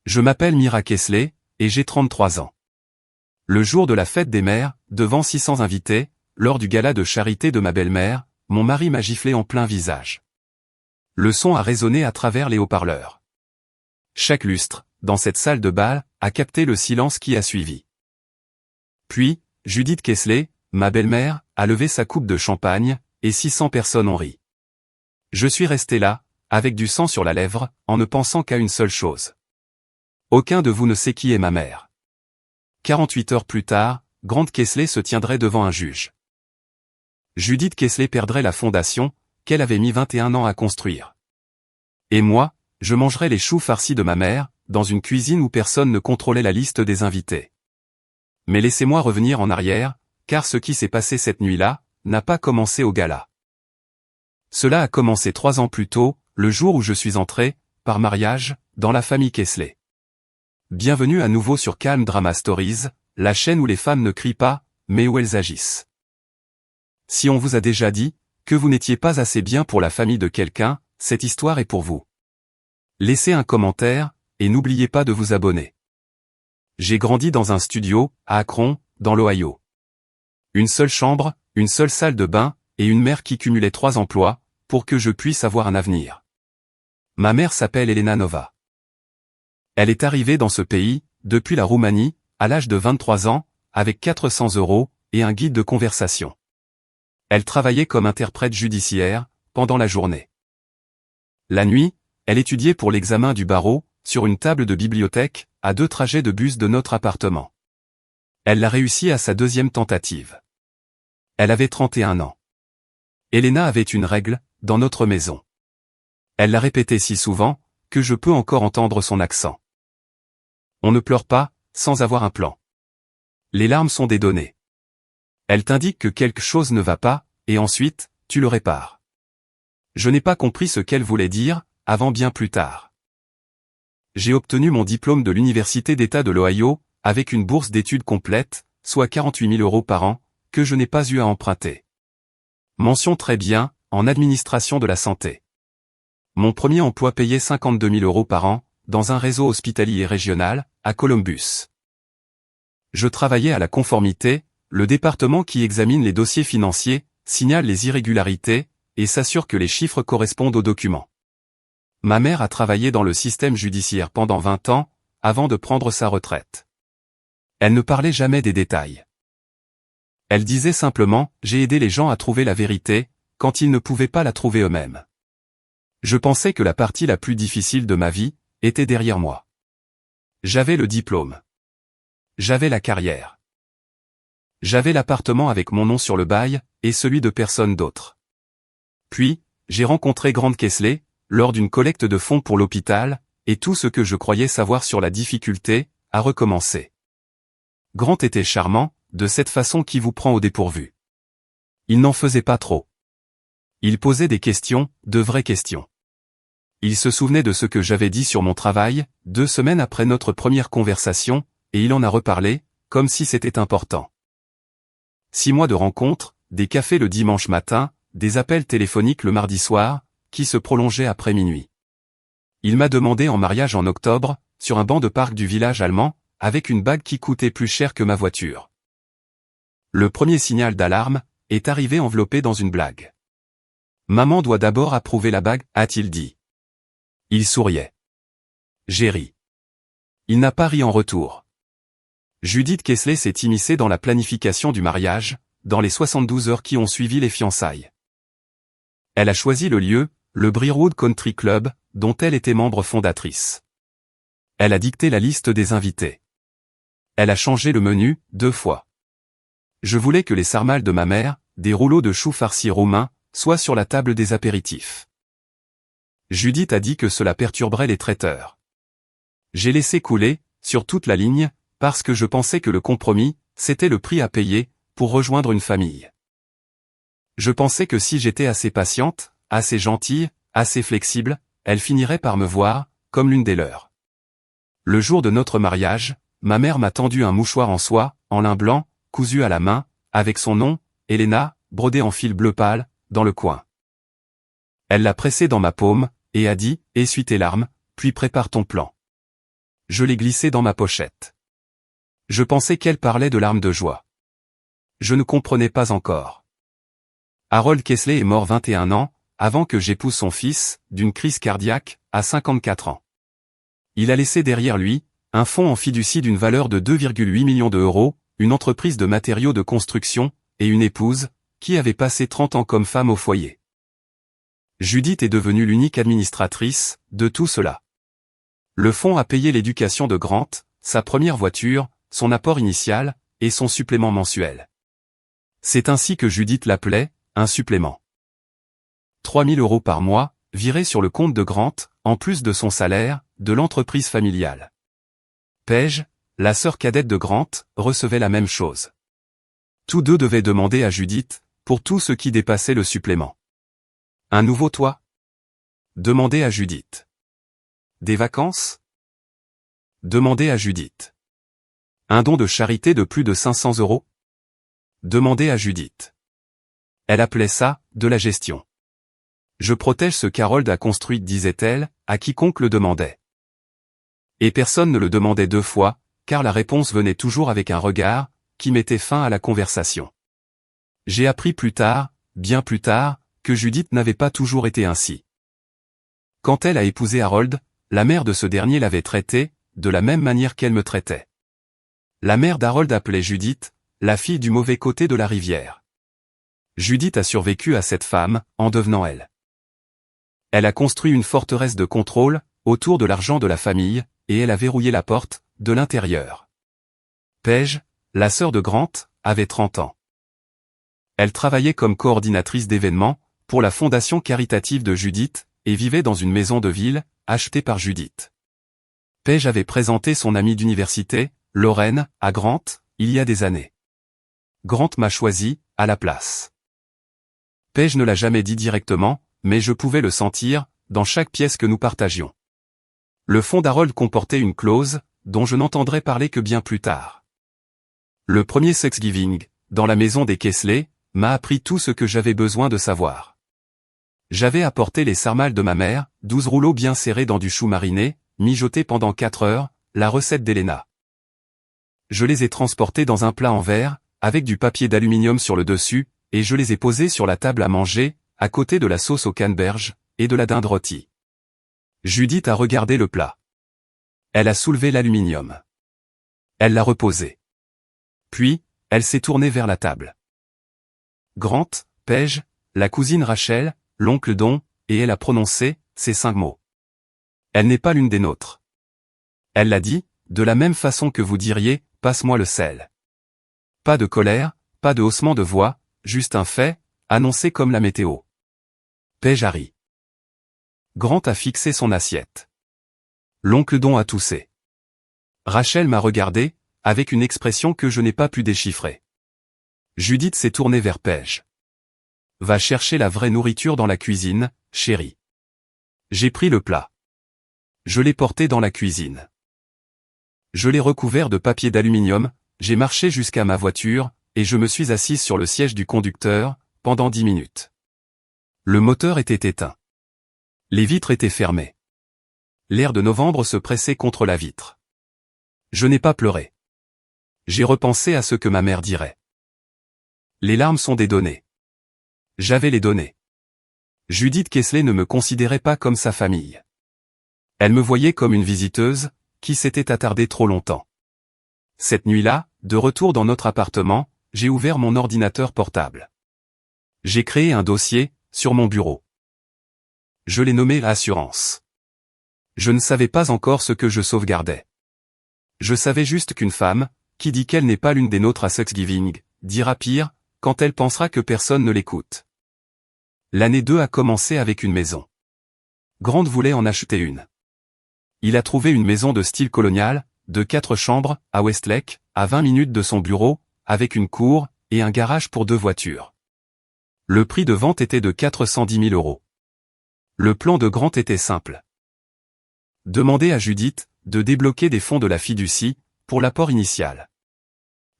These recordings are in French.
Je m'appelle Mira Kessler, et j'ai 33 ans. Le jour de la fête des mères, devant 600 invités, lors du gala de charité de ma belle-mère, mon mari m'a giflé en plein visage. Le son a résonné à travers les haut-parleurs. Chaque lustre, dans cette salle de bal, a capté le silence qui a suivi. Puis, Judith Kessler, ma belle-mère, a levé sa coupe de champagne, et 600 personnes ont ri. Je suis resté là, avec du sang sur la lèvre, en ne pensant qu'à une seule chose. Aucun de vous ne sait qui est ma mère. 48 heures plus tard, Grant Kessler se tiendrait devant un juge. Judith Kessler perdrait la fondation, qu'elle avait mis 21 ans à construire. Et moi, je mangerais les choux farcis de ma mère, dans une cuisine où personne ne contrôlait la liste des invités. Mais laissez-moi revenir en arrière, car ce qui s'est passé cette nuit-là, n'a pas commencé au gala. Cela a commencé 3 ans plus tôt, le jour où je suis entré, par mariage, dans la famille Kessler. Bienvenue à nouveau sur Calm Drama Stories, la chaîne où les femmes ne crient pas, mais où elles agissent. Si on vous a déjà dit que vous n'étiez pas assez bien pour la famille de quelqu'un, cette histoire est pour vous. Laissez un commentaire, et n'oubliez pas de vous abonner. J'ai grandi dans un studio, à Akron, dans l'Ohio. Une seule chambre, une seule salle de bain, et une mère qui cumulait 3 emplois, pour que je puisse avoir un avenir. Ma mère s'appelle Elena Nova. Elle est arrivée dans ce pays, depuis la Roumanie, à l'âge de 23 ans, avec 400 € et un guide de conversation. Elle travaillait comme interprète judiciaire, pendant la journée. La nuit, elle étudiait pour l'examen du barreau, sur une table de bibliothèque, à 2 trajets de bus de notre appartement. Elle l'a réussi à sa 2e tentative. Elle avait 31 ans. Elena avait une règle, dans notre maison. Elle l'a répété si souvent, que je peux encore entendre son accent. On ne pleure pas, sans avoir un plan. Les larmes sont des données. Elle t'indique que quelque chose ne va pas, et ensuite, tu le répares. Je n'ai pas compris ce qu'elle voulait dire, avant bien plus tard. J'ai obtenu mon diplôme de l'Université d'État de l'Ohio, avec une bourse d'études complète, soit 48 000 € par an, que je n'ai pas eu à emprunter. Mention très bien, en administration de la santé. Mon premier emploi payait 52 000 € par an, dans un réseau hospitalier régional, à Columbus. Je travaillais à la conformité, le département qui examine les dossiers financiers, signale les irrégularités, et s'assure que les chiffres correspondent aux documents. Ma mère a travaillé dans le système judiciaire pendant 20 ans, avant de prendre sa retraite. Elle ne parlait jamais des détails. Elle disait simplement « J'ai aidé les gens à trouver la vérité, quand ils ne pouvaient pas la trouver eux-mêmes. » Je pensais que la partie la plus difficile de ma vie, était derrière moi. J'avais le diplôme. J'avais la carrière. J'avais l'appartement avec mon nom sur le bail, et celui de personne d'autre. Puis, j'ai rencontré Grant Kessler, lors d'une collecte de fonds pour l'hôpital, et tout ce que je croyais savoir sur la difficulté, a recommencé. Grant était charmant, de cette façon qui vous prend au dépourvu. Il n'en faisait pas trop. Il posait des questions, de vraies questions. Il se souvenait de ce que j'avais dit sur mon travail, 2 semaines après notre première conversation, et il en a reparlé, comme si c'était important. 6 mois de rencontres, des cafés le dimanche matin, des appels téléphoniques le mardi soir, qui se prolongeaient après minuit. Il m'a demandé en mariage en octobre, sur un banc de parc du village allemand, avec une bague qui coûtait plus cher que ma voiture. Le premier signal d'alarme est arrivé enveloppé dans une blague. Maman doit d'abord approuver la bague, a-t-il dit. Il souriait. J'ai ri. Il n'a pas ri en retour. Judith Kessler s'est immiscée dans la planification du mariage, dans les 72 heures qui ont suivi les fiançailles. Elle a choisi le lieu, le Briarwood Country Club, dont elle était membre fondatrice. Elle a dicté la liste des invités. Elle a changé le menu, 2 fois. Je voulais que les sarmales de ma mère, des rouleaux de choux farcis roumains, soient sur la table des apéritifs. Judith a dit que cela perturberait les traiteurs. J'ai laissé couler, sur toute la ligne, parce que je pensais que le compromis, c'était le prix à payer, pour rejoindre une famille. Je pensais que si j'étais assez patiente, assez gentille, assez flexible, elle finirait par me voir, comme l'une des leurs. Le jour de notre mariage, ma mère m'a tendu un mouchoir en soie, en lin blanc, cousu à la main, avec son nom, Elena, brodé en fil bleu pâle, dans le coin. Elle l'a pressé dans ma paume, et a dit, essuie tes larmes, puis prépare ton plan. je l'ai glissé dans ma pochette. Je pensais qu'elle parlait de larmes de joie. Je ne comprenais pas encore. Harold Kesley est mort 21 ans, avant que j'épouse son fils, d'une crise cardiaque, à 54 ans. Il a laissé derrière lui, un fonds en fiducie d'une valeur de 2,8 millions d'euros, une entreprise de matériaux de construction, et une épouse, qui avait passé 30 ans comme femme au foyer. Judith est devenue l'unique administratrice de tout cela. Le fonds a payé l'éducation de Grant, sa première voiture, son apport initial, et son supplément mensuel. C'est ainsi que Judith l'appelait, un supplément. 3 000 € par mois, virés sur le compte de Grant, en plus de son salaire, de l'entreprise familiale. Paige, la sœur cadette de Grant, recevait la même chose. Tous deux devaient demander à Judith, pour tout ce qui dépassait le supplément. Un nouveau toit? Demandez à Judith. Des vacances? Demandez à Judith. Un don de charité de plus de 500 €? Demandez à Judith. Elle appelait ça, de la gestion. Je protège ce qu'Harold a construit, disait-elle, à quiconque le demandait. Et personne ne le demandait deux fois, car la réponse venait toujours avec un regard, qui mettait fin à la conversation. J'ai appris plus tard, bien plus tard, que Judith n'avait pas toujours été ainsi. Quand elle a épousé Harold, la mère de ce dernier l'avait traité, de la même manière qu'elle me traitait. La mère d'Harold appelait Judith, la fille du mauvais côté de la rivière. Judith a survécu à cette femme, en devenant elle. Elle a construit une forteresse de contrôle, autour de l'argent de la famille, et elle a verrouillé la porte, de l'intérieur. Paige, la sœur de Grant, avait 30 ans. Elle travaillait comme coordinatrice d'événements, pour la fondation caritative de Judith, et vivait dans une maison de ville, achetée par Judith. Paige avait présenté son amie d'université, Lorraine, à Grant, il y a des années. Grant m'a choisi, à la place. Paige ne l'a jamais dit directement, mais je pouvais le sentir, dans chaque pièce que nous partagions. Le fonds d'Harold comportait une clause, dont je n'entendrai parler que bien plus tard. Le premier Thanksgiving, dans la maison des Kesley, m'a appris tout ce que j'avais besoin de savoir. J'avais apporté les sarmales de ma mère, 12 rouleaux bien serrés dans du chou mariné, mijotés pendant 4 heures, la recette d'Elena. Je les ai transportés dans un plat en verre, avec du papier d'aluminium sur le dessus, et je les ai posés sur la table à manger, à côté de la sauce au canneberge, et de la dinde rôtie. Judith a regardé le plat. Elle a soulevé l'aluminium. Elle l'a reposé. Puis, elle s'est tournée vers la table. Grant, Paige, la cousine Rachel, l'oncle Don, et elle a prononcé ces 5 mots. Elle n'est pas l'une des nôtres. Elle l'a dit, de la même façon que vous diriez, passe-moi le sel. Pas de colère, pas de haussement de voix, juste un fait, annoncé comme la météo. Paige a ri. Grant a fixé son assiette. L'oncle Don a toussé. Rachel m'a regardé, avec une expression que je n'ai pas pu déchiffrer. Judith s'est tournée vers Paige. Va chercher la vraie nourriture dans la cuisine, chérie. J'ai pris le plat. Je l'ai porté dans la cuisine. Je l'ai recouvert de papier d'aluminium, j'ai marché jusqu'à ma voiture, et je me suis assise sur le siège du conducteur, pendant 10 minutes. Le moteur était éteint. Les vitres étaient fermées. L'air de novembre se pressait contre la vitre. Je n'ai pas pleuré. J'ai repensé à ce que ma mère dirait. Les larmes sont des données. J'avais les données. Judith Kesley ne me considérait pas comme sa famille. Elle me voyait comme une visiteuse, qui s'était attardée trop longtemps. Cette nuit-là, de retour dans notre appartement, j'ai ouvert mon ordinateur portable. J'ai créé un dossier, sur mon bureau. Je l'ai nommé Assurance. Je ne savais pas encore ce que je sauvegardais. Je savais juste qu'une femme, qui dit qu'elle n'est pas l'une des nôtres à Thanksgiving, dira pire, quand elle pensera que personne ne l'écoute. L'année 2 a commencé avec une maison. Grant voulait en acheter une. Il a trouvé une maison de style colonial, de 4 chambres, à Westlake, à 20 minutes de son bureau, avec une cour, et un garage pour 2 voitures. Le prix de vente était de 410 000 €. Le plan de Grant était simple. Demander à Judith, de débloquer des fonds de la fiducie, pour l'apport initial.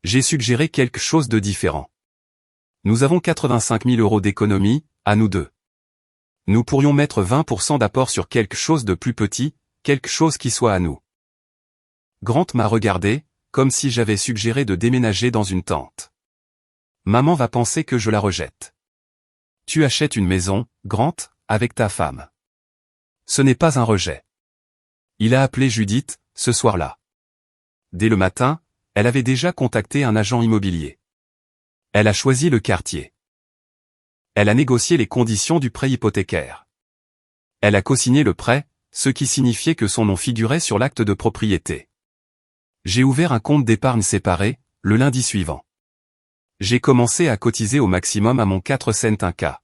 J'ai suggéré quelque chose de différent. Nous avons 85 000 € d'économie, à nous deux. Nous pourrions mettre 20% d'apport sur quelque chose de plus petit, quelque chose qui soit à nous. Grant m'a regardé, comme si j'avais suggéré de déménager dans une tente. Maman va penser que je la rejette. Tu achètes une maison, Grant, avec ta femme. Ce n'est pas un rejet. Il a appelé Judith, ce soir-là. Dès le matin, elle avait déjà contacté un agent immobilier. Elle a choisi le quartier. Elle a négocié les conditions du prêt hypothécaire. Elle a cosigné le prêt, ce qui signifiait que son nom figurait sur l'acte de propriété. J'ai ouvert un compte d'épargne séparé, le lundi suivant. J'ai commencé à cotiser au maximum à mon 4 cents un cas.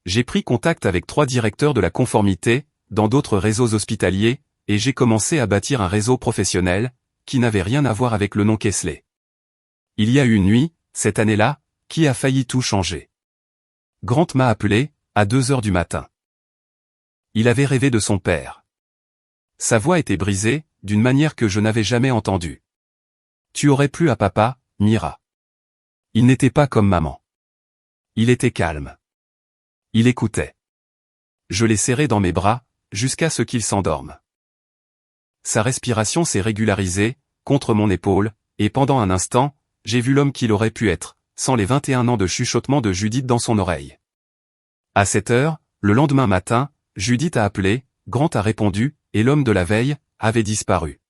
J'ai pris contact avec 3 directeurs de la conformité, dans d'autres réseaux hospitaliers, et j'ai commencé à bâtir un réseau professionnel, qui n'avait rien à voir avec le nom Kesley. Il y a eu une nuit, cette année-là, qui a failli tout changer. Grant m'a appelé, à 2 heures du matin. Il avait rêvé de son père. Sa voix était brisée, d'une manière que je n'avais jamais entendue. Tu aurais plu à papa, Mira. Il n'était pas comme maman. Il était calme. Il écoutait. Je l'ai serré dans mes bras, jusqu'à ce qu'il s'endorme. Sa respiration s'est régularisée, contre mon épaule, et pendant un instant, j'ai vu l'homme qu'il aurait pu être, sans les 21 ans de chuchotement de Judith dans son oreille. À 7 heures, le lendemain matin, Judith a appelé, Grant a répondu, et l'homme de la veille, avait disparu.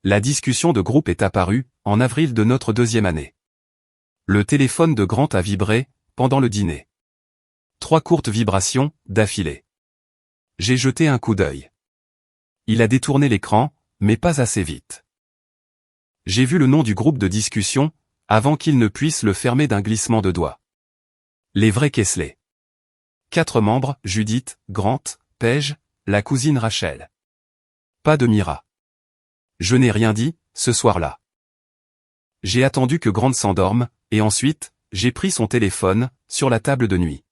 La discussion de groupe est apparue, en avril de notre 2e année. Le téléphone de Grant a vibré, pendant le dîner. 3 courtes vibrations, d'affilée. J'ai jeté un coup d'œil. Il a détourné l'écran, mais pas assez vite. J'ai vu le nom du groupe de discussion, avant qu'il ne puisse le fermer d'un glissement de doigts. Les vrais Kesley. 4 membres, Judith, Grant, Paige, la cousine Rachel. Pas de Mira. Je n'ai rien dit, ce soir-là. J'ai attendu que Grant s'endorme, et ensuite, j'ai pris son téléphone, sur la table de nuit.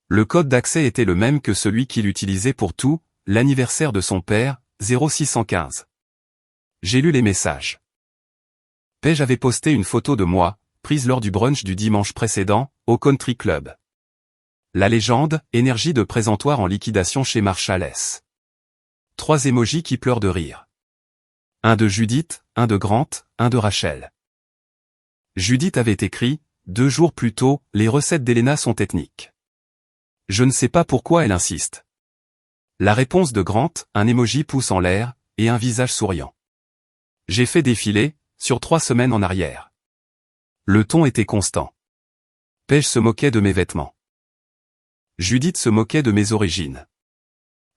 Le code d'accès était le même que celui qu'il utilisait pour tout, l'anniversaire de son père, 0615. J'ai lu les messages. Paige avait posté une photo de moi, prise lors du brunch du dimanche précédent, au Country Club. La légende, énergie de présentoir en liquidation chez Marshall S. 3 émojis qui pleurent de rire. Un de Judith, un de Grant, un de Rachel. Judith avait écrit, 2 jours plus tôt, les recettes d'Elena sont techniques. Je ne sais pas pourquoi elle insiste. La réponse de Grant, un émoji pouce en l'air, et un visage souriant. J'ai fait défiler, sur 3 semaines en arrière. Le ton était constant. Paige se moquait de mes vêtements. Judith se moquait de mes origines.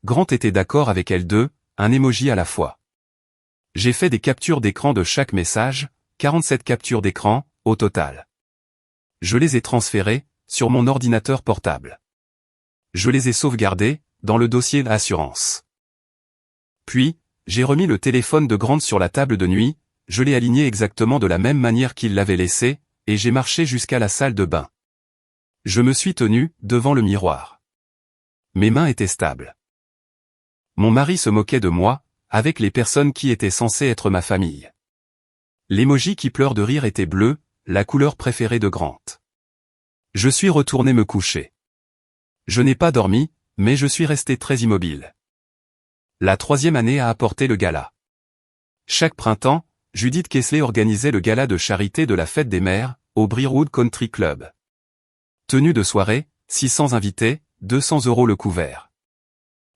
Grant était d'accord avec elle deux, un émoji à la fois. J'ai fait des captures d'écran de chaque message, 47 captures d'écran, au total. Je les ai transférées, sur mon ordinateur portable. Je les ai sauvegardés, dans le dossier assurance. Puis, j'ai remis le téléphone de Grant sur la table de nuit, je l'ai aligné exactement de la même manière qu'il l'avait laissé, et j'ai marché jusqu'à la salle de bain. Je me suis tenu, devant le miroir. Mes mains étaient stables. Mon mari se moquait de moi, avec les personnes qui étaient censées être ma famille. L'émoji qui pleure de rire était bleu, la couleur préférée de Grant. Je suis retourné me coucher. Je n'ai pas dormi, mais je suis resté très immobile. La 3e année a apporté le gala. Chaque printemps, Judith Kesley organisait le gala de charité de la fête des mères, au Breerwood Country Club. Tenue de soirée, 600 invités, 200 € le couvert.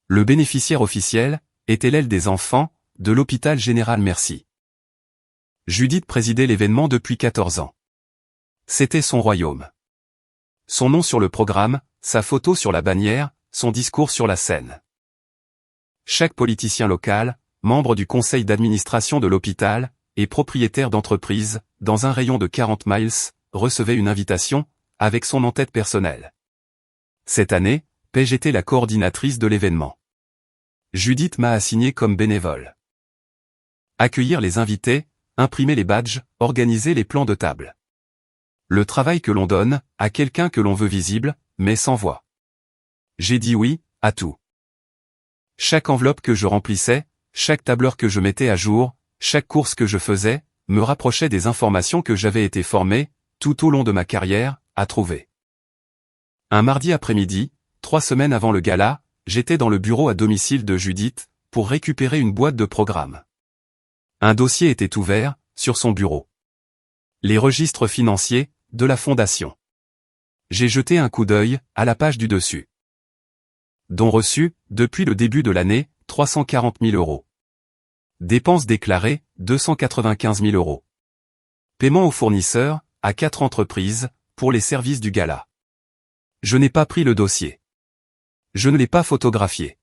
Le bénéficiaire officiel était l'aile des enfants, de l'hôpital général Merci. Judith présidait l'événement depuis 14 ans. C'était son royaume. Son nom sur le programme, sa photo sur la bannière, son discours sur la scène. Chaque politicien local, membre du conseil d'administration de l'hôpital, et propriétaire d'entreprise, dans un rayon de 40 miles, recevait une invitation, avec son en-tête personnelle. Cette année, Paige était la coordinatrice de l'événement. Judith m'a assigné comme bénévole. Accueillir les invités, imprimer les badges, organiser les plans de table. Le travail que l'on donne, à quelqu'un que l'on veut visible, mais sans voix. J'ai dit oui, à tout. Chaque enveloppe que je remplissais, chaque tableur que je mettais à jour, chaque course que je faisais, me rapprochait des informations que j'avais été formé, tout au long de ma carrière, à trouver. Un mardi après-midi, 3 semaines avant le gala, j'étais dans le bureau à domicile de Judith, pour récupérer une boîte de programmes. Un dossier était ouvert, sur son bureau. Les registres financiers, de la fondation. J'ai jeté un coup d'œil, à la page du dessus. Dons reçus, depuis le début de l'année, 340 000 euros. Dépenses déclarées, 295 000 euros. Paiement aux fournisseurs, à 4 entreprises, pour les services du gala. Je n'ai pas pris le dossier. Je ne l'ai pas photographié.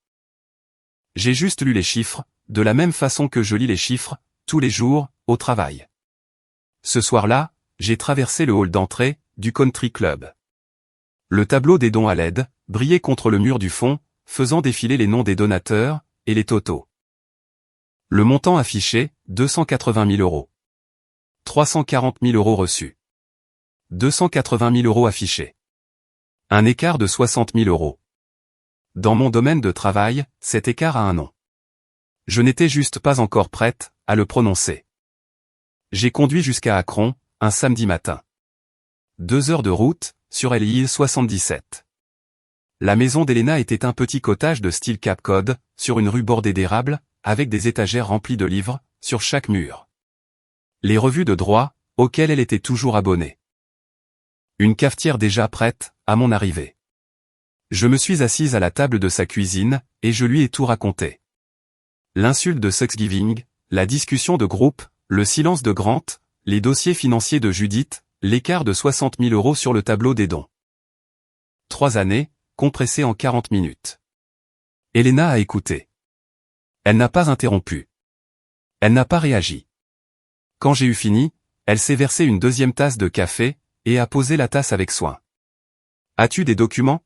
J'ai juste lu les chiffres, de la même façon que je lis les chiffres, tous les jours, au travail. Ce soir-là, j'ai traversé le hall d'entrée, du country club. Le tableau des dons à LED, brillait contre le mur du fond, faisant défiler les noms des donateurs, et les totaux. Le montant affiché, 280 000 euros. 340 000 euros reçus. 280 000 euros affichés. Un écart de 60 000 euros. Dans mon domaine de travail, cet écart a un nom. Je n'étais juste pas encore prête, à le prononcer. J'ai conduit jusqu'à Akron, un samedi matin. 2 heures de route, sur LI 77. La maison d'Elena était un petit cottage de style Cape Cod, sur une rue bordée d'érables, avec des étagères remplies de livres, sur chaque mur. Les revues de droit, auxquelles elle était toujours abonnée. Une cafetière déjà prête, à mon arrivée. Je me suis assise à la table de sa cuisine, et je lui ai tout raconté. L'insulte de Thanksgiving, la discussion de groupe, le silence de Grant, les dossiers financiers de Judith, l'écart de 60 000 euros sur le tableau des dons. 3 années, compressées en 40 minutes. Elena a écouté. Elle n'a pas interrompu. Elle n'a pas réagi. Quand j'ai eu fini, elle s'est versé une deuxième tasse de café, et a posé la tasse avec soin. As-tu des documents?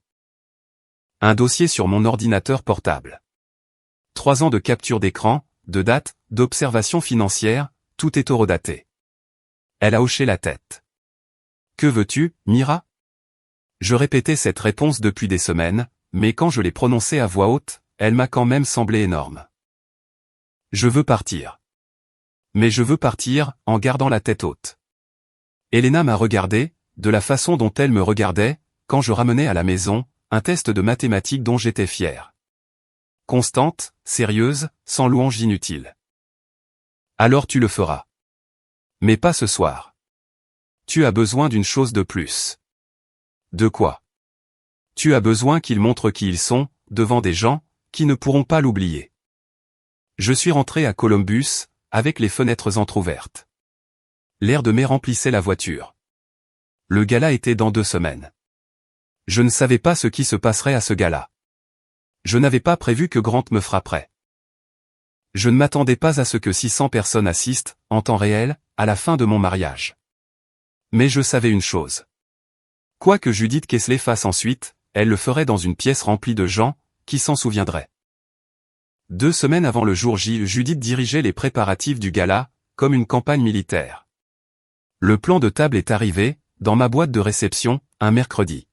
Un dossier sur mon ordinateur portable. 3 ans de capture d'écran, de date, d'observation financière, tout est horodaté. Elle a hoché la tête. Que veux-tu, Mira? Je répétais cette réponse depuis des semaines, mais quand je l'ai prononcée à voix haute, elle m'a quand même semblé énorme. Je veux partir. Mais je veux partir, en gardant la tête haute. Elena m'a regardé, de la façon dont elle me regardait, quand je ramenais à la maison, un test de mathématiques dont j'étais fier. Constante, sérieuse, sans louange inutile. Alors tu le feras. Mais pas ce soir. Tu as besoin d'une chose de plus. De quoi? Tu as besoin qu'ils montrent qui ils sont, devant des gens, qui ne pourront pas l'oublier. Je suis rentré à Columbus, avec les fenêtres entr'ouvertes. L'air de mai remplissait la voiture. Le gala était dans 2 semaines. Je ne savais pas ce qui se passerait à ce gala. Je n'avais pas prévu que Grant me frapperait. Je ne m'attendais pas à ce que 600 personnes assistent, en temps réel, à la fin de mon mariage. Mais je savais une chose. Quoi que Judith Kessler fasse ensuite, elle le ferait dans une pièce remplie de gens, qui s'en souviendraient. 2 semaines avant le jour J, Judith dirigeait les préparatifs du gala, comme une campagne militaire. Le plan de table est arrivé, dans ma boîte de réception, un mercredi.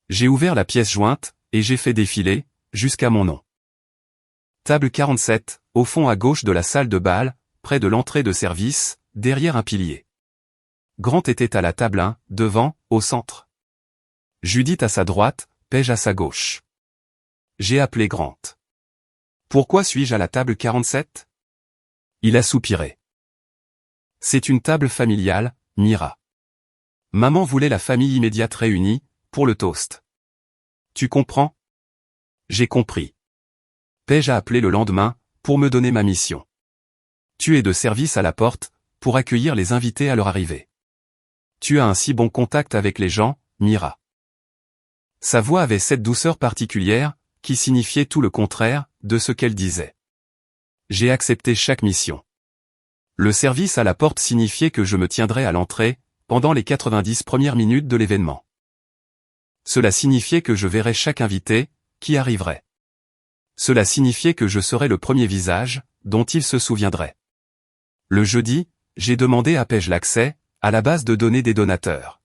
J'ai ouvert la pièce jointe, et j'ai fait défiler, jusqu'à mon nom. Table 47, au fond à gauche de la salle de bal, près de l'entrée de service, derrière un pilier. Grant était à la table 1, devant, au centre. Judith à sa droite, Paige à sa gauche. J'ai appelé Grant. Pourquoi suis-je à la table 47? Il a soupiré. C'est une table familiale, Mira. Maman voulait la famille immédiate réunie, pour le toast. Tu comprends? J'ai compris. Paige a appelé le lendemain, pour me donner ma mission. Tu es de service à la porte, pour accueillir les invités à leur arrivée. Tu as un si bon contact avec les gens, Mira. Sa voix avait cette douceur particulière, qui signifiait tout le contraire, de ce qu'elle disait. J'ai accepté chaque mission. Le service à la porte signifiait que je me tiendrais à l'entrée, pendant les 90 premières minutes de l'événement. Cela signifiait que je verrais chaque invité, qui arriverait. Cela signifiait que je serais le premier visage, dont il se souviendrait. Le jeudi, j'ai demandé à Paige l'accès, à la base de données des donateurs.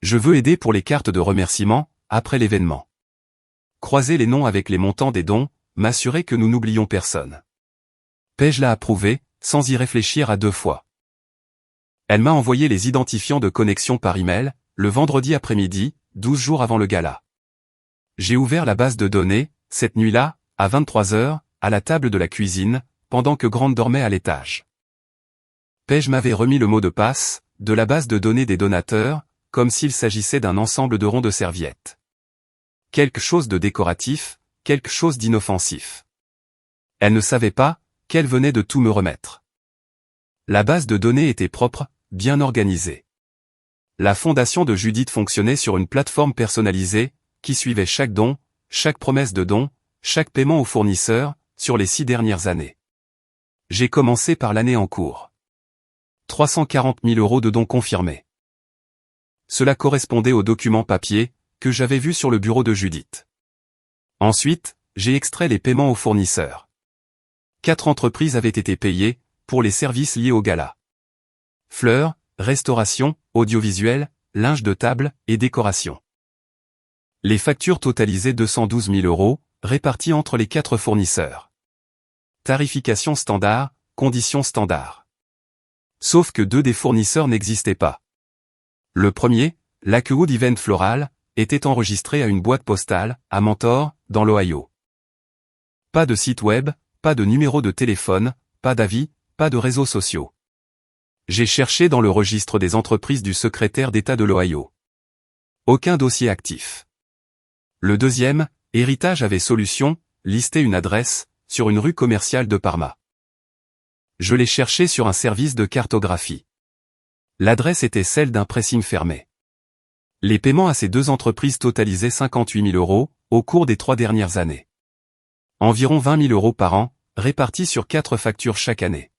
Je veux aider pour les cartes de remerciement, après l'événement. Croiser les noms avec les montants des dons, m'assurer que nous n'oublions personne. Paige l'a approuvé, sans y réfléchir à 2 fois. Elle m'a envoyé les identifiants de connexion par email, le vendredi après-midi, 12 jours avant le gala. J'ai ouvert la base de données, cette nuit-là, à 23 h, à la table de la cuisine, pendant que Grande dormait à l'étage. Paige m'avait remis le mot de passe, de la base de données des donateurs, comme s'il s'agissait d'un ensemble de ronds de serviettes. Quelque chose de décoratif, quelque chose d'inoffensif. Elle ne savait pas qu'elle venait de tout me remettre. La base de données était propre, bien organisée. La fondation de Judith fonctionnait sur une plateforme personnalisée, qui suivait chaque don, chaque promesse de don, chaque paiement aux fournisseurs, sur les 6 dernières années. J'ai commencé par l'année en cours. 340 000 € de dons confirmés. Cela correspondait aux documents papier, que j'avais vus sur le bureau de Judith. Ensuite, j'ai extrait les paiements aux fournisseurs. 4 entreprises avaient été payées, pour les services liés au gala. Fleurs, restauration, audiovisuel, linge de table, et décoration. Les factures totalisaient 212 000 €, réparties entre les 4 fournisseurs. Tarification standard, conditions standards. Sauf que 2 des fournisseurs n'existaient pas. Le premier, Lakewood Event Floral, était enregistré à une boîte postale, à Mentor, dans l'Ohio. Pas de site web, pas de numéro de téléphone, pas d'avis, pas de réseaux sociaux. J'ai cherché dans le registre des entreprises du secrétaire d'État de l'Ohio. Aucun dossier actif. Le deuxième, Héritage avait Solutions, listait une adresse, sur une rue commerciale de Parma. Je l'ai cherché sur un service de cartographie. L'adresse était celle d'un pressing fermé. Les paiements à ces 2 entreprises totalisaient 58 000 €, au cours des 3 dernières années. Environ 20 000 € par an, répartis sur 4 factures chaque année.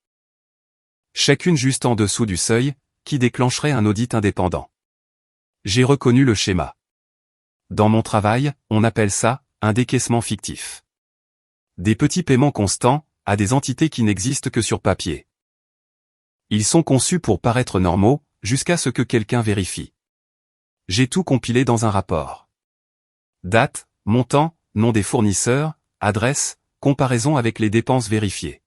Chacune juste en dessous du seuil, qui déclencherait un audit indépendant. J'ai reconnu le schéma. Dans mon travail, on appelle ça, un décaissement fictif. Des petits paiements constants, à des entités qui n'existent que sur papier. Ils sont conçus pour paraître normaux, jusqu'à ce que quelqu'un vérifie. J'ai tout compilé dans un rapport. Date, montant, nom des fournisseurs, adresse, comparaison avec les dépenses vérifiées.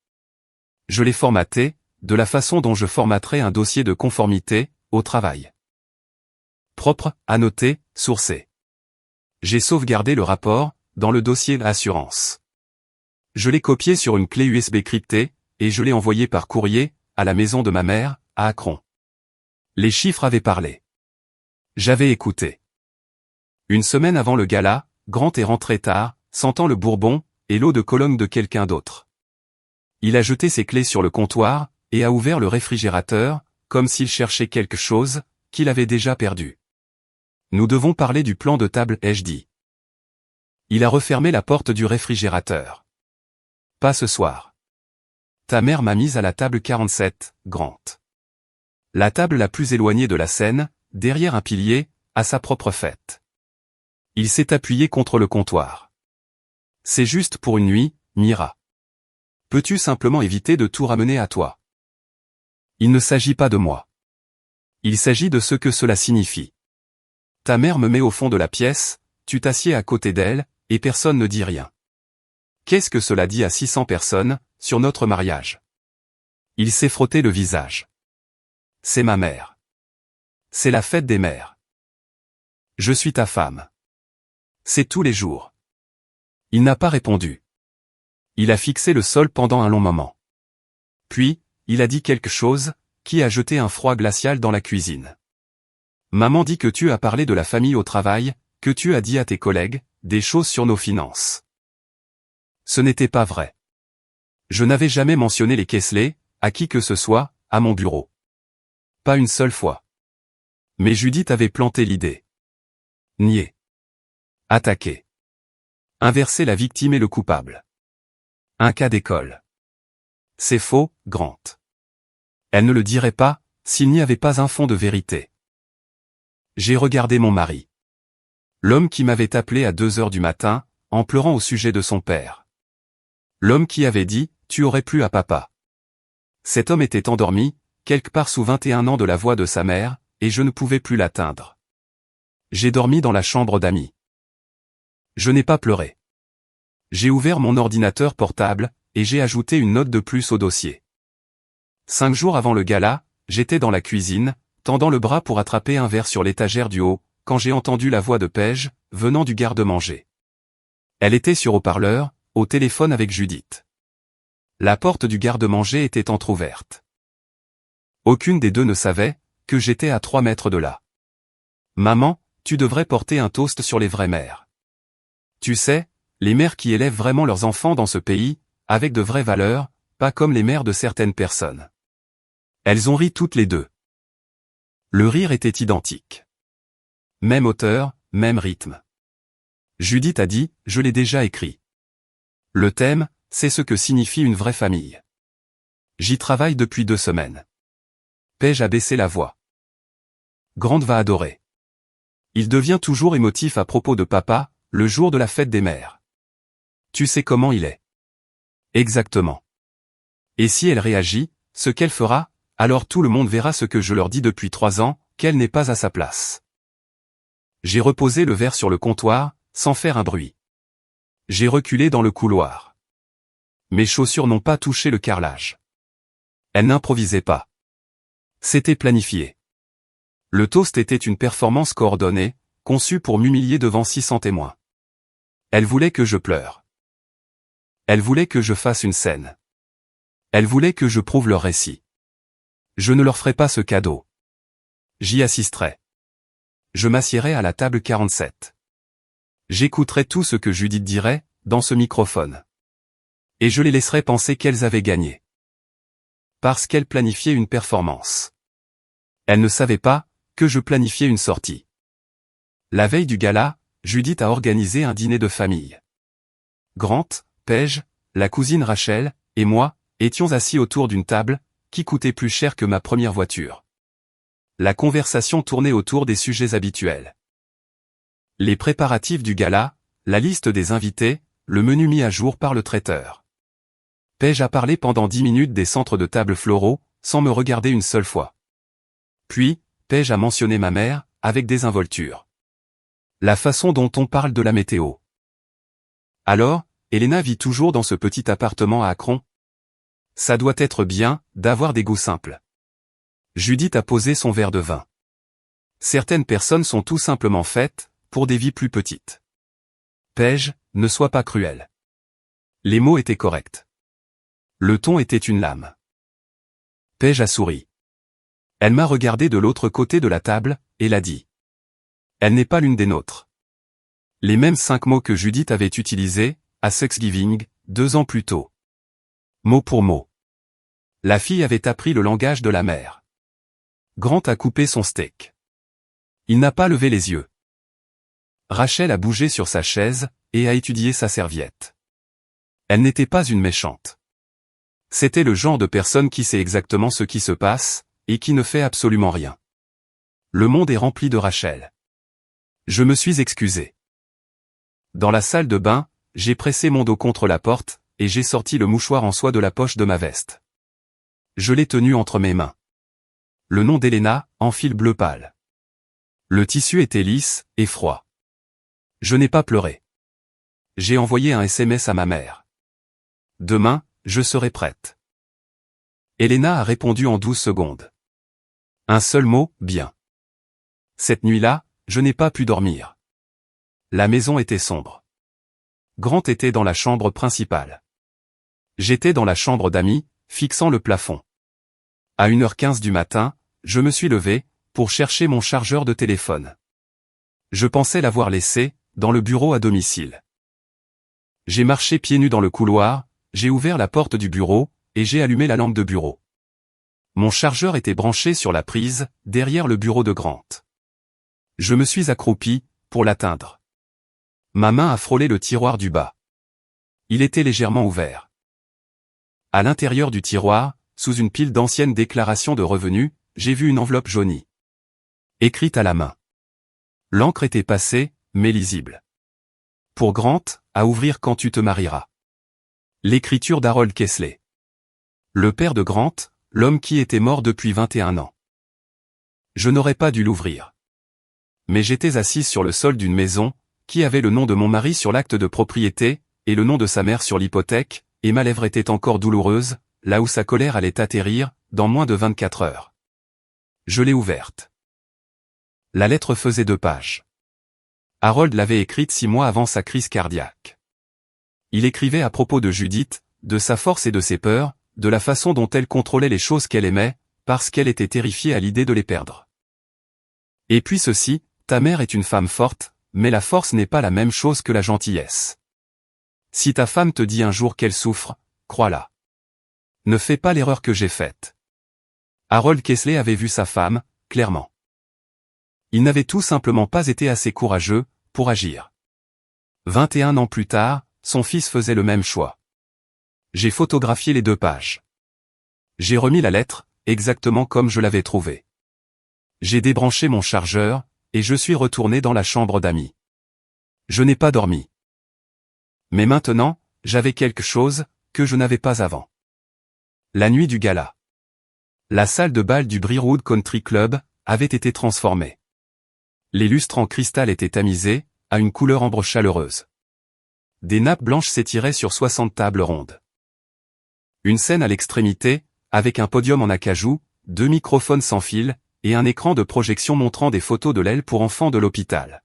Je l'ai formaté, de la façon dont je formaterais un dossier de conformité, au travail. Propre, annoté, sourcé. J'ai sauvegardé le rapport, dans le dossier assurance. Je l'ai copié sur une clé USB cryptée, et je l'ai envoyé par courrier, à la maison de ma mère, à Akron. Les chiffres avaient parlé. J'avais écouté. Une semaine avant le gala, Grant est rentré tard, sentant le bourbon, et l'eau de Cologne de quelqu'un d'autre. Il a jeté ses clés sur le comptoir, et a ouvert le réfrigérateur, comme s'il cherchait quelque chose, qu'il avait déjà perdu. Nous devons parler du plan de table, ai-je dit. Il a refermé la porte du réfrigérateur. Pas ce soir. Ta mère m'a mise à la table 47, Grant. La table la plus éloignée de la scène, derrière un pilier, à sa propre fête. Il s'est appuyé contre le comptoir. C'est juste pour une nuit, Mira. Peux-tu simplement éviter de tout ramener à toi? Il ne s'agit pas de moi. Il s'agit de ce que cela signifie. Ta mère me met au fond de la pièce, tu t'assieds à côté d'elle, et personne ne dit rien. Qu'est-ce que cela dit à 600 personnes, sur notre mariage? Il s'est frotté le visage. C'est ma mère. C'est la fête des mères. Je suis ta femme. C'est tous les jours. Il n'a pas répondu. Il a fixé le sol pendant un long moment. Puis, il a dit quelque chose, qui a jeté un froid glacial dans la cuisine. Maman dit que tu as parlé de la famille au travail, que tu as dit à tes collègues, des choses sur nos finances. Ce n'était pas vrai. Je n'avais jamais mentionné les Kessler, à qui que ce soit, à mon bureau. Pas une seule fois. Mais Judith avait planté l'idée. Nier. Attaquer. Inverser la victime et le coupable. Un cas d'école. C'est faux, Grant. Elle ne le dirait pas, s'il n'y avait pas un fond de vérité. J'ai regardé mon mari. L'homme qui m'avait appelé à 2 heures du matin, en pleurant au sujet de son père. L'homme qui avait dit, tu aurais plu à papa. Cet homme était endormi, quelque part sous 21 ans de la voix de sa mère, et je ne pouvais plus l'atteindre. J'ai dormi dans la chambre d'amis. Je n'ai pas pleuré. J'ai ouvert mon ordinateur portable, et j'ai ajouté une note de plus au dossier. 5 jours avant le gala, j'étais dans la cuisine, tendant le bras pour attraper un verre sur l'étagère du haut, quand j'ai entendu la voix de Paige, venant du garde-manger. Elle était sur haut-parleur, au téléphone avec Judith. La porte du garde-manger était entr'ouverte. Aucune des deux ne savait que j'étais à 3 mètres de là. Maman, tu devrais porter un toast sur les vraies mères. Tu sais, les mères qui élèvent vraiment leurs enfants dans ce pays, avec de vraies valeurs, pas comme les mères de certaines personnes. Elles ont ri toutes les deux. Le rire était identique. Même hauteur, même rythme. Judith a dit, je l'ai déjà écrit. Le thème, c'est ce que signifie une vraie famille. J'y travaille depuis 2 semaines. Paige a baissé la voix. Grant va adorer. Il devient toujours émotif à propos de papa, le jour de la fête des mères. Tu sais comment il est. Exactement. Et si elle réagit, ce qu'elle fera, alors tout le monde verra ce que je leur dis depuis 3 ans, qu'elle n'est pas à sa place. J'ai reposé le verre sur le comptoir, sans faire un bruit. J'ai reculé dans le couloir. Mes chaussures n'ont pas touché le carrelage. Elle n'improvisait pas. C'était planifié. Le toast était une performance coordonnée, conçue pour m'humilier devant 600 témoins. Elle voulait que je pleure. Elle voulait que je fasse une scène. Elle voulait que je prouve leur récit. Je ne leur ferai pas ce cadeau. J'y assisterai. Je m'assiérai à la table 47. J'écouterai tout ce que Judith dirait, dans ce microphone. Et je les laisserai penser qu'elles avaient gagné. Parce qu'elles planifiaient une performance. Elles ne savaient pas que je planifiais une sortie. La veille du gala, Judith a organisé un dîner de famille. Grant, Paige, la cousine Rachel, et moi, étions assis autour d'une table, qui coûtait plus cher que ma première voiture. La conversation tournait autour des sujets habituels. Les préparatifs du gala, la liste des invités, le menu mis à jour par le traiteur. Paige a parlé pendant 10 minutes des centres de table floraux, sans me regarder une seule fois. Puis, Paige a mentionné ma mère, avec désinvolture. La façon dont on parle de la météo. Alors, Elena vit toujours dans ce petit appartement à Akron. Ça doit être bien, d'avoir des goûts simples. Judith a posé son verre de vin. Certaines personnes sont tout simplement faites, pour des vies plus petites. Paige, ne sois pas cruel. Les mots étaient corrects. Le ton était une lame. Paige a souri. Elle m'a regardé de l'autre côté de la table, et l'a dit. Elle n'est pas l'une des nôtres. Les mêmes 5 mots que Judith avait utilisés, à Thanksgiving, 2 ans plus tôt. Mot pour mot. La fille avait appris le langage de la mère. Grant a coupé son steak. Il n'a pas levé les yeux. Rachel a bougé sur sa chaise, et a étudié sa serviette. Elle n'était pas une méchante. C'était le genre de personne qui sait exactement ce qui se passe, et qui ne fait absolument rien. Le monde est rempli de Rachel. Je me suis excusé. Dans la salle de bain, j'ai pressé mon dos contre la porte, et j'ai sorti le mouchoir en soie de la poche de ma veste. Je l'ai tenu entre mes mains. Le nom d'Elena, en fil bleu pâle. Le tissu était lisse, et froid. Je n'ai pas pleuré. J'ai envoyé un SMS à ma mère. Demain, je serai prête. Elena a répondu en 12 secondes. Un seul mot, bien. Cette nuit-là, je n'ai pas pu dormir. La maison était sombre. Grant était dans la chambre principale. J'étais dans la chambre d'amis, fixant le plafond. À 1h15 du matin, je me suis levé, pour chercher mon chargeur de téléphone. Je pensais l'avoir laissé, dans le bureau à domicile. J'ai marché pieds nus dans le couloir, j'ai ouvert la porte du bureau, et j'ai allumé la lampe de bureau. Mon chargeur était branché sur la prise, derrière le bureau de Grant. Je me suis accroupi, pour l'atteindre. Ma main a frôlé le tiroir du bas. Il était légèrement ouvert. À l'intérieur du tiroir, sous une pile d'anciennes déclarations de revenus, j'ai vu une enveloppe jaunie. Écrite à la main. L'encre était passée, mais lisible. Pour Grant, à ouvrir quand tu te marieras. L'écriture d'Harold Kesley. Le père de Grant, l'homme qui était mort depuis 21 ans. Je n'aurais pas dû l'ouvrir. Mais j'étais assise sur le sol d'une maison, qui avait le nom de mon mari sur l'acte de propriété, et le nom de sa mère sur l'hypothèque, et ma lèvre était encore douloureuse, là où sa colère allait atterrir, dans moins de 24 heures. Je l'ai ouverte. La lettre faisait 2 pages. Harold l'avait écrite 6 mois avant sa crise cardiaque. Il écrivait à propos de Judith, de sa force et de ses peurs, de la façon dont elle contrôlait les choses qu'elle aimait, parce qu'elle était terrifiée à l'idée de les perdre. Et puis ceci, ta mère est une femme forte, mais la force n'est pas la même chose que la gentillesse. Si ta femme te dit un jour qu'elle souffre, crois-la. Ne fais pas l'erreur que j'ai faite. Harold Kesley avait vu sa femme, clairement. Il n'avait tout simplement pas été assez courageux pour agir. 21 ans plus tard, son fils faisait le même choix. J'ai photographié les 2 pages. J'ai remis la lettre, exactement comme je l'avais trouvée. J'ai débranché mon chargeur, et je suis retourné dans la chambre d'amis. Je n'ai pas dormi. Mais maintenant, j'avais quelque chose que je n'avais pas avant. La nuit du gala. La salle de bal du Breewood Country Club avait été transformée. Les lustres en cristal étaient tamisés, à une couleur ambre chaleureuse. Des nappes blanches s'étiraient sur 60 tables rondes. Une scène à l'extrémité, avec un podium en acajou, 2 microphones sans fil, et un écran de projection montrant des photos de l'aile pour enfants de l'hôpital.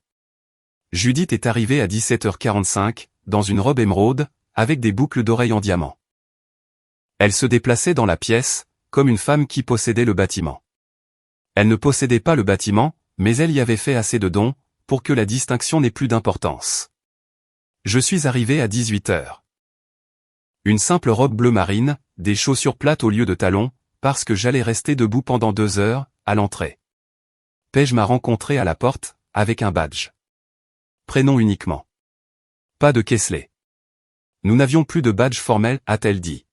Judith est arrivée à 17h45, dans une robe émeraude, avec des boucles d'oreilles en diamant. Elle se déplaçait dans la pièce, comme une femme qui possédait le bâtiment. Elle ne possédait pas le bâtiment, mais elle y avait fait assez de dons, pour que la distinction n'ait plus d'importance. Je suis arrivé à 18h. Une simple robe bleu marine, des chaussures plates au lieu de talons, parce que j'allais rester debout pendant 2 heures, à l'entrée. Paige m'a rencontré à la porte, avec un badge. Prénom uniquement. Pas de Kesley. Nous n'avions plus de badge formel, a-t-elle dit.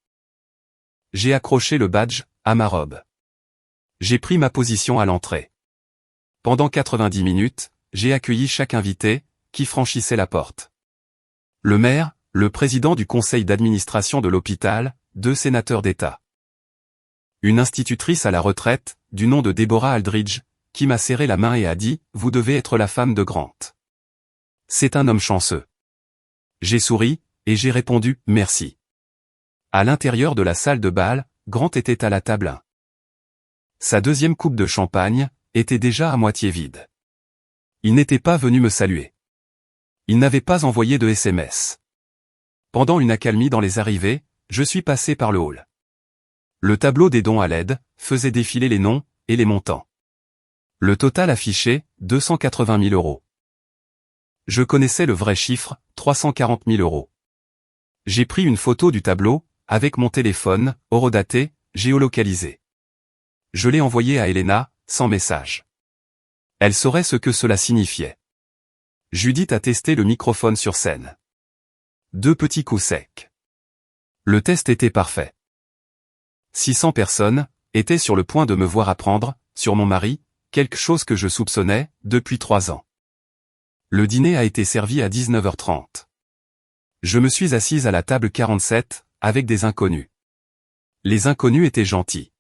J'ai accroché le badge à ma robe. J'ai pris ma position à l'entrée. Pendant 90 minutes, j'ai accueilli chaque invité, qui franchissait la porte. Le maire, le président du conseil d'administration de l'hôpital, 2 sénateurs d'État. Une institutrice à la retraite, du nom de Deborah Aldridge, qui m'a serré la main et a dit « Vous devez être la femme de Grant. » C'est un homme chanceux. J'ai souri, et j'ai répondu « Merci ». À l'intérieur de la salle de bal, Grant était à la table 1. Sa 2e coupe de champagne était déjà à moitié vide. Il n'était pas venu me saluer. Il n'avait pas envoyé de SMS. Pendant une accalmie dans les arrivées, je suis passé par le hall. Le tableau des dons à l'aide faisait défiler les noms et les montants. Le total affiché, 280 000 euros. Je connaissais le vrai chiffre, 340 000 euros. J'ai pris une photo du tableau, avec mon téléphone, horodaté, géolocalisé. Je l'ai envoyé à Elena, sans message. Elle saurait ce que cela signifiait. Judith a testé le microphone sur scène. 2 petits coups secs. Le test était parfait. 600 personnes étaient sur le point de me voir apprendre, sur mon mari, quelque chose que je soupçonnais, depuis 3 ans. Le dîner a été servi à 19h30. Je me suis assise à la table 47, avec des inconnus. Les inconnus étaient gentils.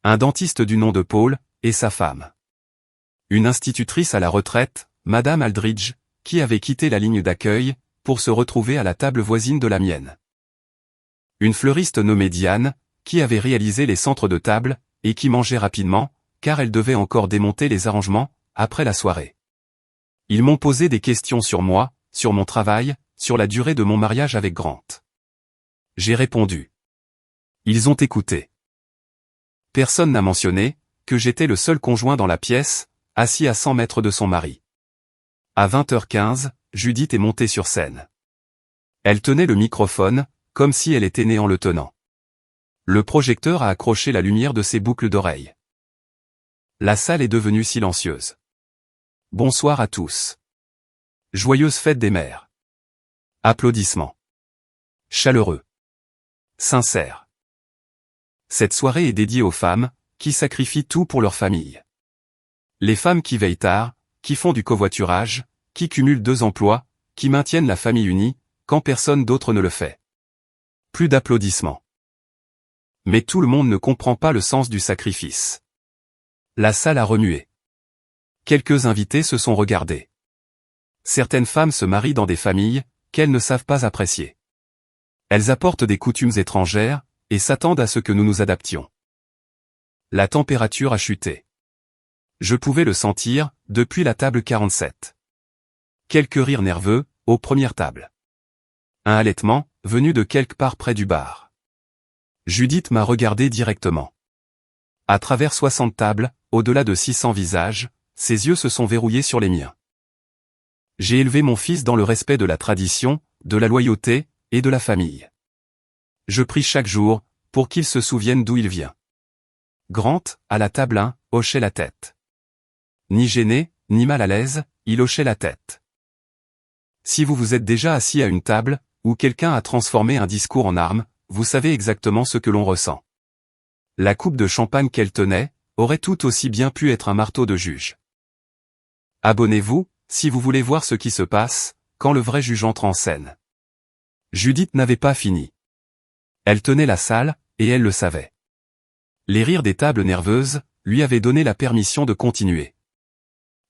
Un dentiste du nom de Paul, et sa femme. Une institutrice à la retraite, Madame Aldridge, qui avait quitté la ligne d'accueil, pour se retrouver à la table voisine de la mienne. Une fleuriste nommée Diane, qui avait réalisé les centres de table, et qui mangeait rapidement, car elle devait encore démonter les arrangements, après la soirée. Ils m'ont posé des questions sur moi, sur mon travail, sur la durée de mon mariage avec Grant. J'ai répondu. Ils ont écouté. Personne n'a mentionné que j'étais le seul conjoint dans la pièce, assis à 100 mètres de son mari. À 20h15, Judith est montée sur scène. Elle tenait le microphone, comme si elle était née en le tenant. Le projecteur a accroché la lumière de ses boucles d'oreilles. La salle est devenue silencieuse. Bonsoir à tous. Joyeuse fête des mères. Applaudissements. Chaleureux. Sincères. Cette soirée est dédiée aux femmes, qui sacrifient tout pour leur famille. Les femmes qui veillent tard, qui font du covoiturage, qui cumulent 2 emplois, qui maintiennent la famille unie, quand personne d'autre ne le fait. Plus d'applaudissements. Mais tout le monde ne comprend pas le sens du sacrifice. La salle a remué. Quelques invités se sont regardés. Certaines femmes se marient dans des familles qu'elles ne savent pas apprécier. Elles apportent des coutumes étrangères et s'attendent à ce que nous nous adaptions. La température a chuté. Je pouvais le sentir depuis la table 47. Quelques rires nerveux aux premières tables. Un halètement venu de quelque part près du bar. Judith m'a regardé directement. À travers 60 tables, au-delà de 600 visages, ses yeux se sont verrouillés sur les miens. J'ai élevé mon fils dans le respect de la tradition, de la loyauté, et de la famille. Je prie chaque jour, pour qu'il se souvienne d'où il vient. Grant, à la table 1, hochait la tête. Ni gêné, ni mal à l'aise, il hochait la tête. Si vous vous êtes déjà assis à une table, où quelqu'un a transformé un discours en arme, vous savez exactement ce que l'on ressent. La coupe de champagne qu'elle tenait, aurait tout aussi bien pu être un marteau de juge. Abonnez-vous, si vous voulez voir ce qui se passe, quand le vrai juge entre en scène. Judith n'avait pas fini. Elle tenait la salle, et elle le savait. Les rires des tables nerveuses, lui avaient donné la permission de continuer.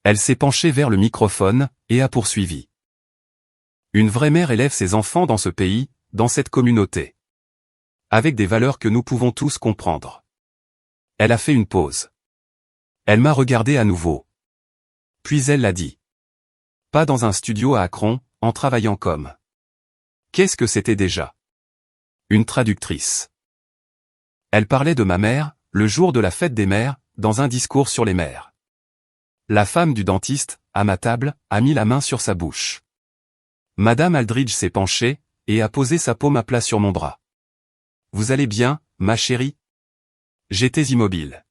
Elle s'est penchée vers le microphone, et a poursuivi. Une vraie mère élève ses enfants dans ce pays, dans cette communauté. Avec des valeurs que nous pouvons tous comprendre. Elle a fait une pause. Elle m'a regardé à nouveau. Puis elle l'a dit. Pas dans un studio à Akron, en travaillant comme. Qu'est-ce que c'était déjà? Une traductrice. Elle parlait de ma mère, le jour de la fête des mères, dans un discours sur les mères. La femme du dentiste, à ma table, a mis la main sur sa bouche. Madame Aldridge s'est penchée, et a posé sa paume à plat sur mon bras. Vous allez bien, ma chérie? J'étais immobile.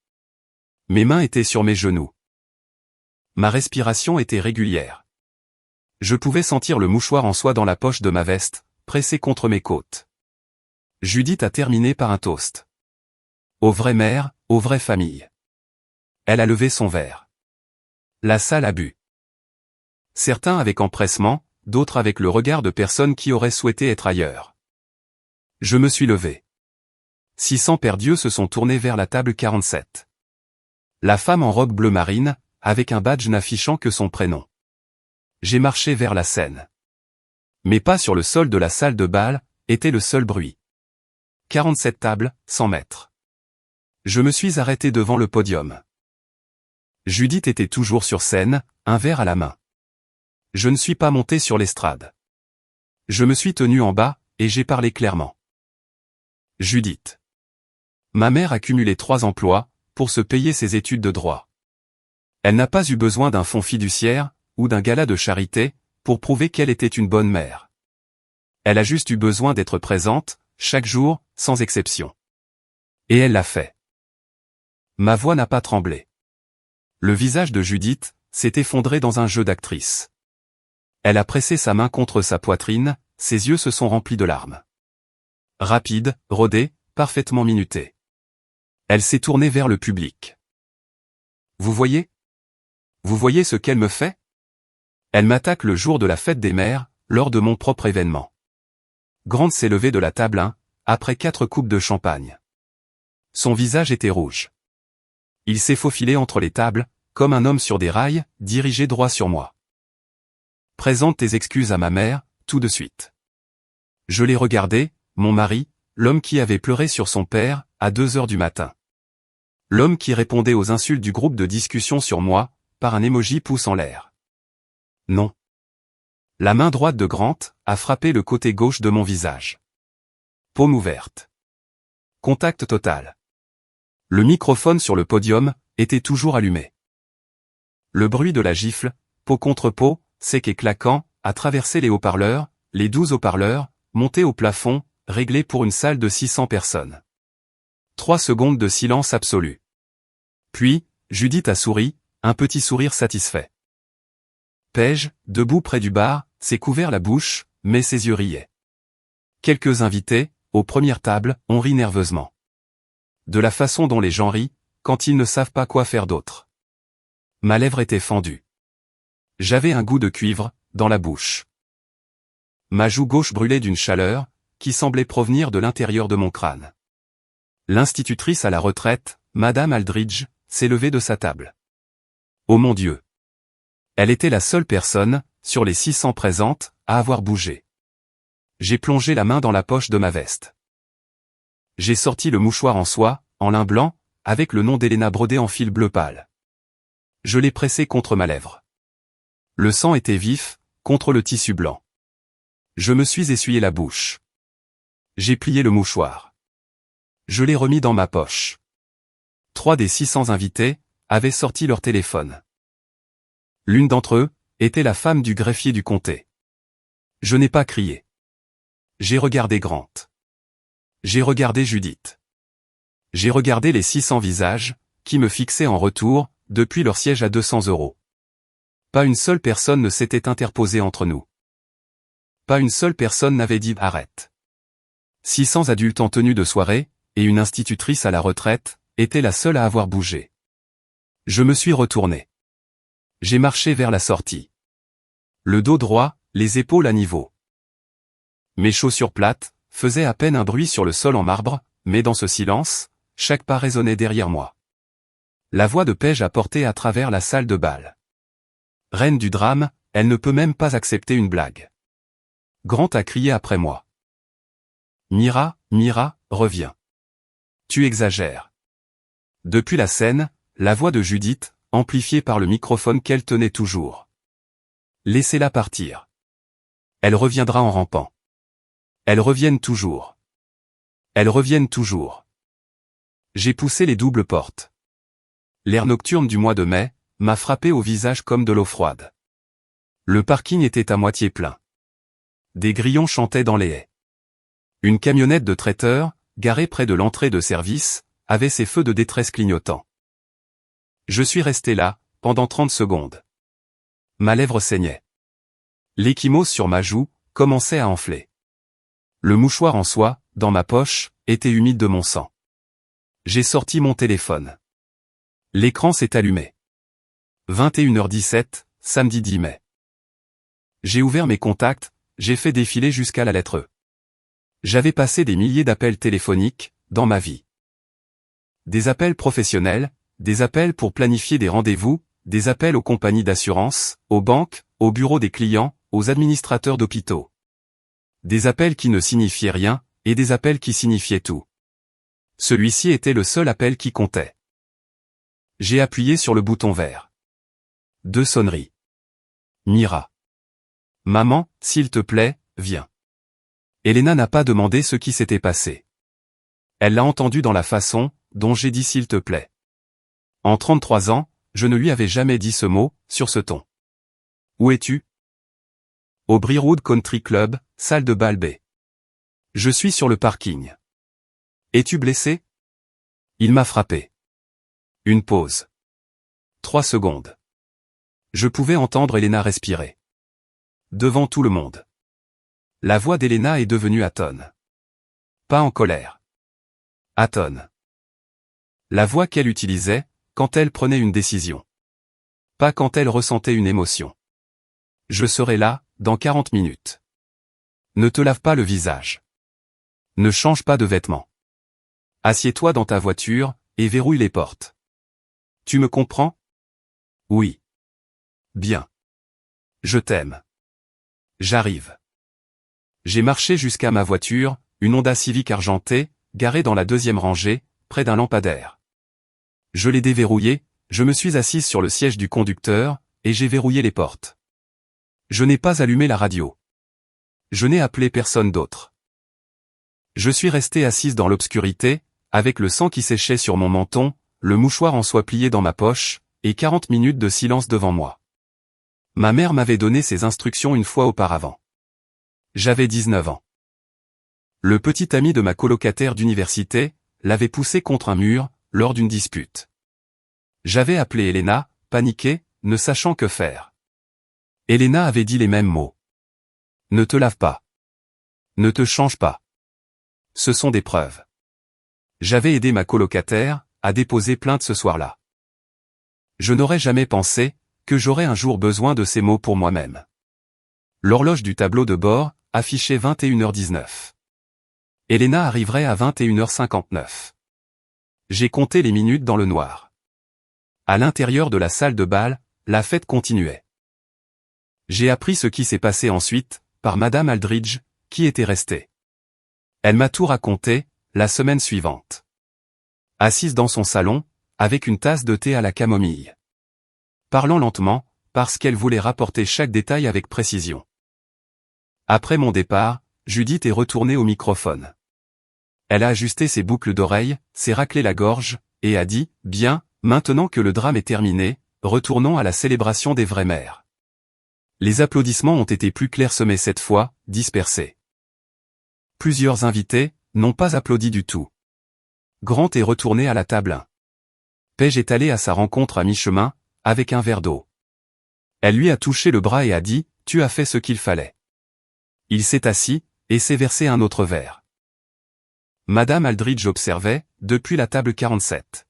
Mes mains étaient sur mes genoux. Ma respiration était régulière. Je pouvais sentir le mouchoir en soie dans la poche de ma veste, pressé contre mes côtes. Judith a terminé par un toast. Aux vraies mères, aux vraies familles. Elle a levé son verre. La salle a bu. Certains avec empressement, d'autres avec le regard de personnes qui auraient souhaité être ailleurs. Je me suis levé. 600 paires d'yeux se sont tournés vers la table 47. La femme en robe bleu marine, avec un badge n'affichant que son prénom. J'ai marché vers la scène. Mes pas sur le sol de la salle de bal étaient le seul bruit. 47 tables, 100 mètres. Je me suis arrêté devant le podium. Judith était toujours sur scène, un verre à la main. Je ne suis pas monté sur l'estrade. Je me suis tenu en bas, et j'ai parlé clairement. Judith. Ma mère a cumulé 3 emplois, pour se payer ses études de droit. Elle n'a pas eu besoin d'un fonds fiduciaire, ou d'un gala de charité, pour prouver qu'elle était une bonne mère. Elle a juste eu besoin d'être présente, chaque jour, sans exception. Et elle l'a fait. Ma voix n'a pas tremblé. Le visage de Judith s'est effondré dans un jeu d'actrice. Elle a pressé sa main contre sa poitrine, ses yeux se sont remplis de larmes. Rapide, rodée, parfaitement minutée. Elle s'est tournée vers le public. Vous voyez? Vous voyez ce qu'elle me fait? Elle m'attaque le jour de la fête des mères, lors de mon propre événement. Grant s'est levé de la table 1, après 4 coupes de champagne. Son visage était rouge. Il s'est faufilé entre les tables, comme un homme sur des rails, dirigé droit sur moi. Présente tes excuses à ma mère, tout de suite. Je l'ai regardé, mon mari, l'homme qui avait pleuré sur son père, à 2 heures du matin. L'homme qui répondait aux insultes du groupe de discussion sur moi, par un emoji pouce en l'air. Non. La main droite de Grant a frappé le côté gauche de mon visage. Paume ouverte. Contact total. Le microphone sur le podium était toujours allumé. Le bruit de la gifle, peau contre peau, sec et claquant, a traversé les haut-parleurs, les 12 haut-parleurs, montés au plafond, réglés pour une salle de 600 personnes. 3 secondes de silence absolu. Puis, Judith a souri, un petit sourire satisfait. Paige, debout près du bar, s'est couvert la bouche, mais ses yeux riaient. Quelques invités, aux premières tables, ont ri nerveusement. De la façon dont les gens rient, quand ils ne savent pas quoi faire d'autre. Ma lèvre était fendue. J'avais un goût de cuivre, dans la bouche. Ma joue gauche brûlait d'une chaleur, qui semblait provenir de l'intérieur de mon crâne. L'institutrice à la retraite, Madame Aldridge, s'est levée de sa table. Oh mon Dieu! Elle était la seule personne, sur les 600 présentes, à avoir bougé. J'ai plongé la main dans la poche de ma veste. J'ai sorti le mouchoir en soie, en lin blanc, avec le nom d'Elena brodé en fil bleu pâle. Je l'ai pressé contre ma lèvre. Le sang était vif, contre le tissu blanc. Je me suis essuyé la bouche. J'ai plié le mouchoir. Je l'ai remis dans ma poche. 3 des 600 invités avaient sorti leur téléphone. L'une d'entre eux était la femme du greffier du comté. Je n'ai pas crié. J'ai regardé Grant. J'ai regardé Judith. J'ai regardé les 600 visages, qui me fixaient en retour, depuis leur siège à 200 €. Pas une seule personne ne s'était interposée entre nous. Pas une seule personne n'avait dit « arrête ». 600 adultes en tenue de soirée, et une institutrice à la retraite, étaient la seule à avoir bougé. Je me suis retourné. J'ai marché vers la sortie. Le dos droit, les épaules à niveau. Mes chaussures plates faisaient à peine un bruit sur le sol en marbre, mais dans ce silence, chaque pas résonnait derrière moi. La voix de Paige a porté à travers la salle de bal. Reine du drame, elle ne peut même pas accepter une blague. Grant a crié après moi. Mira, Mira, reviens. Tu exagères. Depuis la scène, la voix de Judith, amplifiée par le microphone qu'elle tenait toujours. Laissez-la partir. Elle reviendra en rampant. Elles reviennent toujours. Elles reviennent toujours. J'ai poussé les doubles portes. L'air nocturne du mois de mai m'a frappé au visage comme de l'eau froide. Le parking était à moitié plein. Des grillons chantaient dans les haies. Une camionnette de traiteur, garée près de l'entrée de service, avait ses feux de détresse clignotants. Je suis resté là, pendant 30 secondes. Ma lèvre saignait. L'échymose sur ma joue commençait à enfler. Le mouchoir en soie, dans ma poche, était humide de mon sang. J'ai sorti mon téléphone. L'écran s'est allumé. 21h17, samedi 10 mai. J'ai ouvert mes contacts, j'ai fait défiler jusqu'à la lettre E. J'avais passé des milliers d'appels téléphoniques, dans ma vie. Des appels professionnels, des appels pour planifier des rendez-vous, des appels aux compagnies d'assurance, aux banques, aux bureaux des clients, aux administrateurs d'hôpitaux. Des appels qui ne signifiaient rien, et des appels qui signifiaient tout. Celui-ci était le seul appel qui comptait. J'ai appuyé sur le bouton vert. 2 sonneries. Mira. Maman, s'il te plaît, viens. Elena n'a pas demandé ce qui s'était passé. Elle l'a entendu dans la façon dont j'ai dit s'il te plaît. En 33 ans, je ne lui avais jamais dit ce mot, sur ce ton. Où es-tu? Au Breerood Country Club, salle de bal B. Je suis sur le parking. Es-tu blessé? Il m'a frappé. Une pause. 3 secondes. Je pouvais entendre Elena respirer. Devant tout le monde. La voix d'Elena est devenue atone. Pas en colère. Atone. La voix qu'elle utilisait, quand elle prenait une décision. Pas quand elle ressentait une émotion. Je serai là, dans 40 minutes. Ne te lave pas le visage. Ne change pas de vêtements. Assieds-toi dans ta voiture, et verrouille les portes. Tu me comprends? Oui. Bien. Je t'aime. J'arrive. J'ai marché jusqu'à ma voiture, une Honda Civic argentée, garée dans la 2e rangée, près d'un lampadaire. Je l'ai déverrouillée, je me suis assise sur le siège du conducteur, et j'ai verrouillé les portes. Je n'ai pas allumé la radio. Je n'ai appelé personne d'autre. Je suis resté assise dans l'obscurité, avec le sang qui séchait sur mon menton, le mouchoir en soie plié dans ma poche, et 40 minutes de silence devant moi. Ma mère m'avait donné ces instructions une fois auparavant. J'avais 19 ans. Le petit ami de ma colocataire d'université l'avait poussé contre un mur, lors d'une dispute. J'avais appelé Elena, paniquée, ne sachant que faire. Elena avait dit les mêmes mots. Ne te lave pas. Ne te change pas. Ce sont des preuves. J'avais aidé ma colocataire à déposer plainte ce soir-là. Je n'aurais jamais pensé que j'aurais un jour besoin de ces mots pour moi-même. L'horloge du tableau de bord affichait 21h19. Elena arriverait à 21h59. J'ai compté les minutes dans le noir. À l'intérieur de la salle de bal, la fête continuait. J'ai appris ce qui s'est passé ensuite, par Madame Aldridge, qui était restée. Elle m'a tout raconté, la semaine suivante. Assise dans son salon, avec une tasse de thé à la camomille. Parlant lentement, parce qu'elle voulait rapporter chaque détail avec précision. Après mon départ, Judith est retournée au microphone. Elle a ajusté ses boucles d'oreilles, s'est raclé la gorge, et a dit « Bien, maintenant que le drame est terminé, retournons à la célébration des vraies mères. » Les applaudissements ont été plus clairsemés cette fois, dispersés. Plusieurs invités n'ont pas applaudi du tout. Grant est retourné à la table 1. Paige est allée à sa rencontre à mi-chemin, avec un verre d'eau. Elle lui a touché le bras et a dit « Tu as fait ce qu'il fallait. » Il s'est assis, et s'est versé un autre verre. Madame Aldridge observait, depuis la table 47.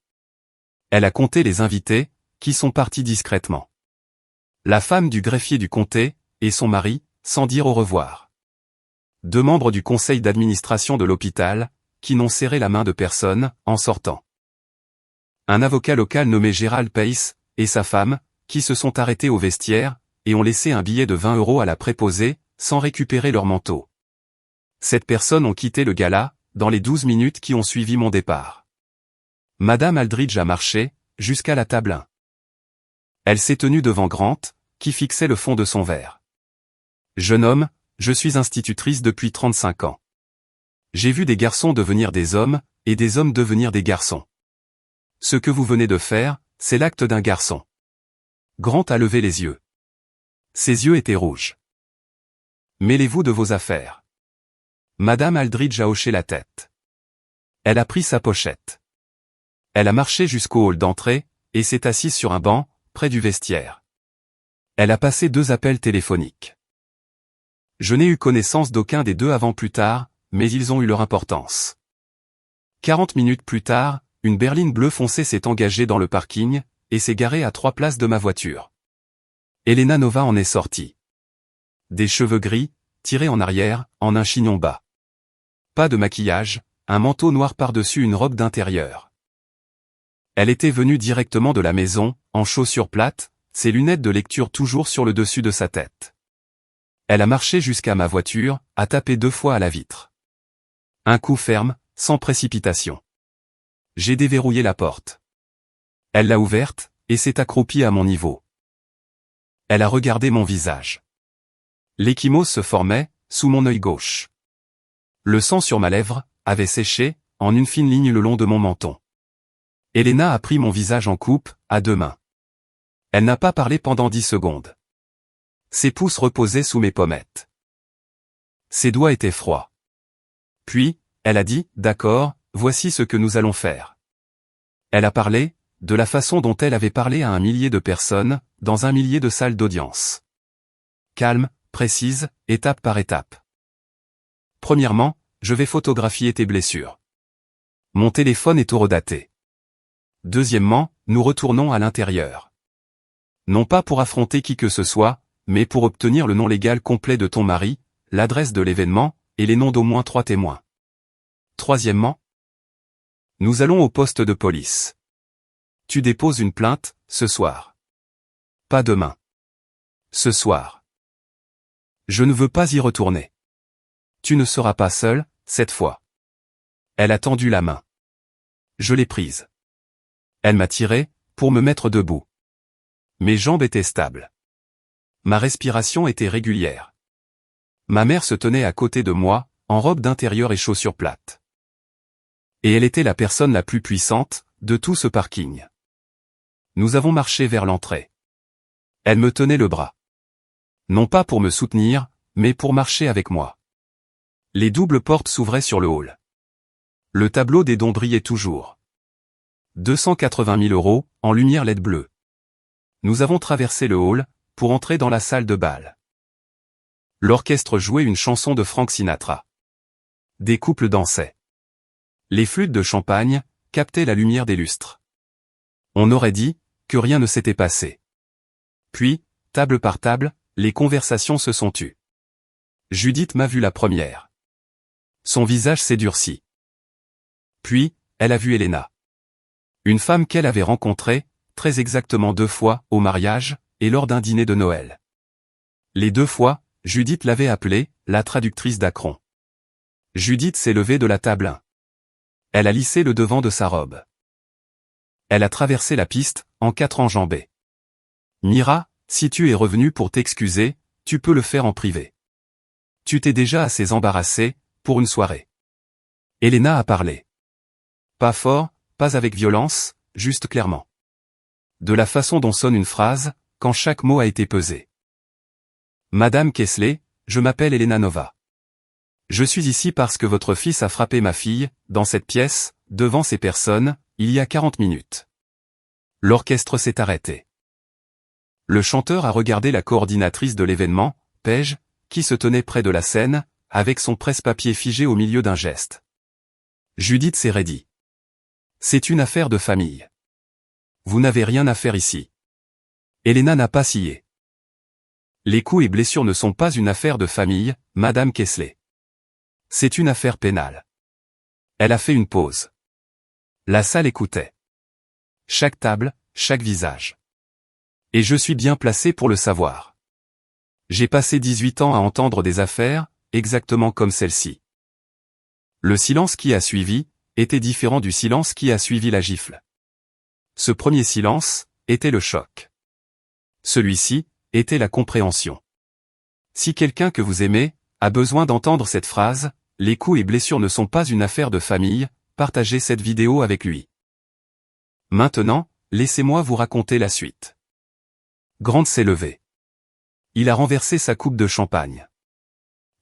Elle a compté les invités, qui sont partis discrètement. La femme du greffier du comté, et son mari, sans dire au revoir. 2 membres du conseil d'administration de l'hôpital, qui n'ont serré la main de personne, en sortant. Un avocat local nommé Gerald Pace, et sa femme, qui se sont arrêtés au vestiaire, et ont laissé un billet de 20 € à la préposée, sans récupérer leur manteau. 7 personnes ont quitté le gala, dans les 12 minutes qui ont suivi mon départ. Madame Aldridge a marché, jusqu'à la table 1. Elle s'est tenue devant Grant, qui fixait le fond de son verre. Jeune homme, je suis institutrice depuis 35 ans. J'ai vu des garçons devenir des hommes, et des hommes devenir des garçons. Ce que vous venez de faire, c'est l'acte d'un garçon. Grant a levé les yeux. Ses yeux étaient rouges. Mêlez-vous de vos affaires. Madame Aldridge a hoché la tête. Elle a pris sa pochette. Elle a marché jusqu'au hall d'entrée, et s'est assise sur un banc, près du vestiaire. Elle a passé 2 appels téléphoniques. Je n'ai eu connaissance d'aucun des 2 avant plus tard, mais ils ont eu leur importance. 40 minutes plus tard, une berline bleu foncé s'est engagée dans le parking, et s'est garée à 3 places de ma voiture. Elena Nova en est sortie. Des cheveux gris, tirés en arrière, en un chignon bas. Pas de maquillage, un manteau noir par-dessus une robe d'intérieur. Elle était venue directement de la maison, en chaussures plates, ses lunettes de lecture toujours sur le dessus de sa tête. Elle a marché jusqu'à ma voiture, a tapé 2 fois à la vitre. Un coup ferme, sans précipitation. J'ai déverrouillé la porte. Elle l'a ouverte, et s'est accroupie à mon niveau. Elle a regardé mon visage. L'ecchymose se formait, sous mon œil gauche. Le sang sur ma lèvre avait séché, en une fine ligne le long de mon menton. Elena a pris mon visage en coupe, à 2 mains. Elle n'a pas parlé pendant 10 secondes. Ses pouces reposaient sous mes pommettes. Ses doigts étaient froids. Puis, elle a dit, d'accord, voici ce que nous allons faire. Elle a parlé, de la façon dont elle avait parlé à 1 millier de personnes, dans 1 millier de salles d'audience. Calme, précise, étape par étape. Premièrement, je vais photographier tes blessures. Mon téléphone est horodaté. Deuxièmement, nous retournons à l'intérieur. Non pas pour affronter qui que ce soit, mais pour obtenir le nom légal complet de ton mari, l'adresse de l'événement, et les noms d'au moins 3 témoins. Troisièmement, nous allons au poste de police. Tu déposes une plainte, ce soir. Pas demain. Ce soir. Je ne veux pas y retourner. Tu ne seras pas seul, cette fois. Elle a tendu la main. Je l'ai prise. Elle m'a tiré, pour me mettre debout. Mes jambes étaient stables. Ma respiration était régulière. Ma mère se tenait à côté de moi, en robe d'intérieur et chaussures plates. Et elle était la personne la plus puissante, de tout ce parking. Nous avons marché vers l'entrée. Elle me tenait le bras. Non pas pour me soutenir, mais pour marcher avec moi. Les doubles portes s'ouvraient sur le hall. Le tableau des dons brillait toujours. 280 000 €, en lumière LED bleue. Nous avons traversé le hall, pour entrer dans la salle de bal. L'orchestre jouait une chanson de Frank Sinatra. Des couples dansaient. Les flûtes de champagne captaient la lumière des lustres. On aurait dit que rien ne s'était passé. Puis, table par table, les conversations se sont tues. Judith m'a vu la première. Son visage s'est durci. Puis, elle a vu Elena. Une femme qu'elle avait rencontrée, très exactement 2 fois, au mariage, et lors d'un dîner de Noël. Les 2 fois, Judith l'avait appelée, la traductrice d'Akron. Judith s'est levée de la table 1. Elle a lissé le devant de sa robe. Elle a traversé la piste, en 4 enjambées. Mira, si tu es revenue pour t'excuser, tu peux le faire en privé. Tu t'es déjà assez embarrassée, pour une soirée. Elena a parlé. Pas fort, pas avec violence, juste clairement. De la façon dont sonne une phrase, quand chaque mot a été pesé. Madame Kessler, je m'appelle Elena Nova. Je suis ici parce que votre fils a frappé ma fille, dans cette pièce, devant ces personnes, il y a 40 minutes. L'orchestre s'est arrêté. Le chanteur a regardé la coordinatrice de l'événement, Paige, qui se tenait près de la scène, avec son presse-papier figé au milieu d'un geste. Judith s'est raidie. C'est une affaire de famille. Vous n'avez rien à faire ici. Elena n'a pas scié. Les coups et blessures ne sont pas une affaire de famille, Madame Kessler. C'est une affaire pénale. Elle a fait une pause. La salle écoutait. Chaque table, chaque visage. Et je suis bien placé pour le savoir. J'ai passé 18 ans à entendre des affaires, exactement comme celle-ci. Le silence qui a suivi, était différent du silence qui a suivi la gifle. Ce premier silence, était le choc. Celui-ci, était la compréhension. Si quelqu'un que vous aimez, a besoin d'entendre cette phrase, les coups et blessures ne sont pas une affaire de famille, partagez cette vidéo avec lui. Maintenant, laissez-moi vous raconter la suite. Grant s'est levé. Il a renversé sa coupe de champagne.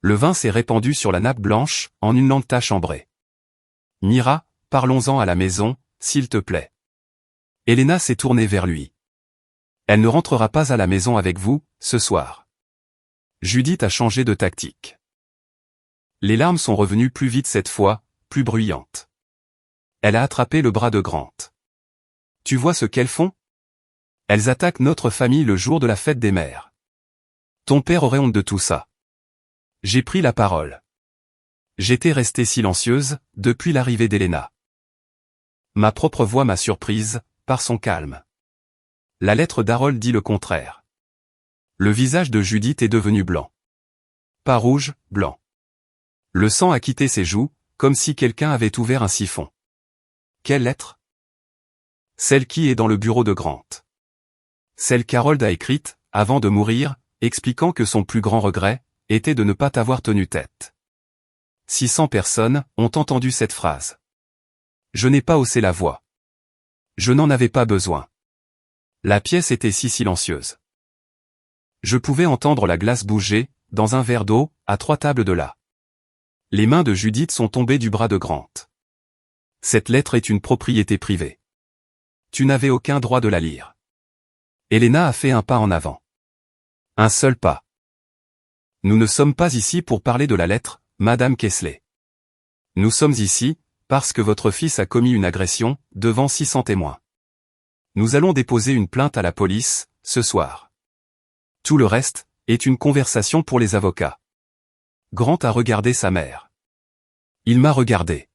Le vin s'est répandu sur la nappe blanche, en une longue tache ambrée. Mira, parlons-en à la maison, s'il te plaît. Elena s'est tournée vers lui. Elle ne rentrera pas à la maison avec vous, ce soir. Judith a changé de tactique. Les larmes sont revenues plus vite cette fois, plus bruyantes. Elle a attrapé le bras de Grant. Tu vois ce qu'elles font? Elles attaquent notre famille le jour de la fête des mères. Ton père aurait honte de tout ça. J'ai pris la parole. J'étais restée silencieuse, depuis l'arrivée d'Elena. Ma propre voix m'a surprise, par son calme. La lettre d'Harold dit le contraire. Le visage de Judith est devenu blanc. Pas rouge, blanc. Le sang a quitté ses joues, comme si quelqu'un avait ouvert un siphon. Quelle lettre? Celle qui est dans le bureau de Grant. Celle qu'Harold a écrite, avant de mourir, expliquant que son plus grand regret, était de ne pas t'avoir tenu tête. 600 personnes ont entendu cette phrase. Je n'ai pas haussé la voix. Je n'en avais pas besoin. La pièce était si silencieuse. Je pouvais entendre la glace bouger, dans un verre d'eau, à 3 tables de là. Les mains de Judith sont tombées du bras de Grant. Cette lettre est une propriété privée. Tu n'avais aucun droit de la lire. Elena a fait un pas en avant. Un seul pas. Nous ne sommes pas ici pour parler de la lettre, Madame Kessler. Nous sommes ici, parce que votre fils a commis une agression, devant 600 témoins. Nous allons déposer une plainte à la police, ce soir. Tout le reste, est une conversation pour les avocats. Grant a regardé sa mère. Il m'a regardé.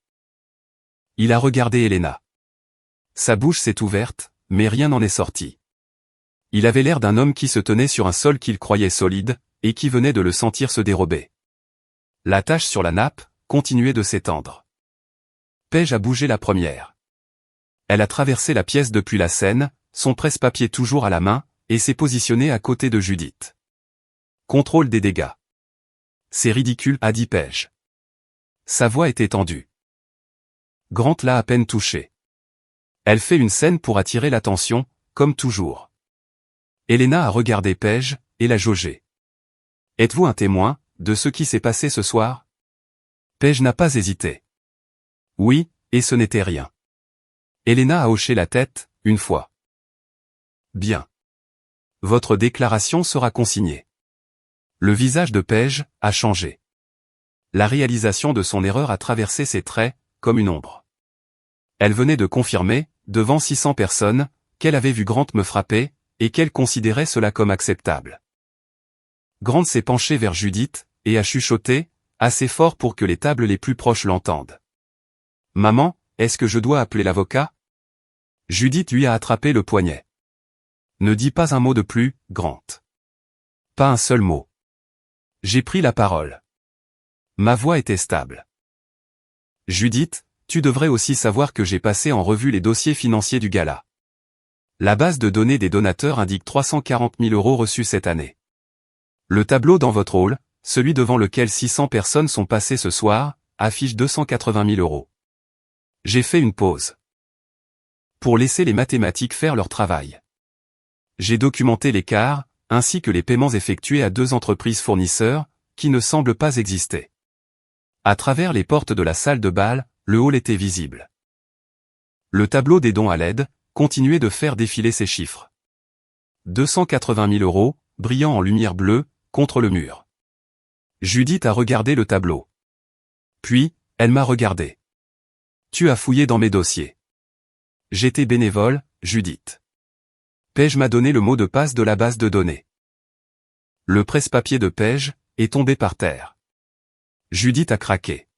Il a regardé Elena. Sa bouche s'est ouverte, mais rien n'en est sorti. Il avait l'air d'un homme qui se tenait sur un sol qu'il croyait solide, et qui venait de le sentir se dérober. La tache sur la nappe, continuait de s'étendre. Paige a bougé la première. Elle a traversé la pièce depuis la scène, son presse-papier toujours à la main, et s'est positionnée à côté de Judith. Contrôle des dégâts. C'est ridicule, a dit Paige. Sa voix était tendue. Grant l'a à peine touchée. Elle fait une scène pour attirer l'attention, comme toujours. Elena a regardé Paige, et l'a jaugé. Êtes-vous un témoin, de ce qui s'est passé ce soir? Paige n'a pas hésité. Oui, et ce n'était rien. Elena a hoché la tête, une fois. Bien. Votre déclaration sera consignée. Le visage de Paige a changé. La réalisation de son erreur a traversé ses traits, comme une ombre. Elle venait de confirmer, devant 600 personnes, qu'elle avait vu Grant me frapper, et qu'elle considérait cela comme acceptable. Grant s'est penché vers Judith, et a chuchoté, assez fort pour que les tables les plus proches l'entendent. « Maman, est-ce que je dois appeler l'avocat ?» Judith lui a attrapé le poignet. « Ne dis pas un mot de plus, Grant. Pas un seul mot. » J'ai pris la parole. Ma voix était stable. « Judith, tu devrais aussi savoir que j'ai passé en revue les dossiers financiers du gala. La base de données des donateurs indique 340 000 € reçus cette année. Le tableau dans votre hall, celui devant lequel 600 personnes sont passées ce soir, affiche 280 000 euros. J'ai fait une pause. Pour laisser les mathématiques faire leur travail. J'ai documenté l'écart, ainsi que les paiements effectués à 2 entreprises fournisseurs, qui ne semblent pas exister. À travers les portes de la salle de bal, le hall était visible. Le tableau des dons à l'aide continuait de faire défiler ces chiffres. 280 000 euros, brillant en lumière bleue, contre le mur. Judith a regardé le tableau. Puis, elle m'a regardé. Tu as fouillé dans mes dossiers. J'étais bénévole, Judith. Page m'a donné le mot de passe de la base de données. Le presse-papier de Page est tombé par terre. Judith a craqué.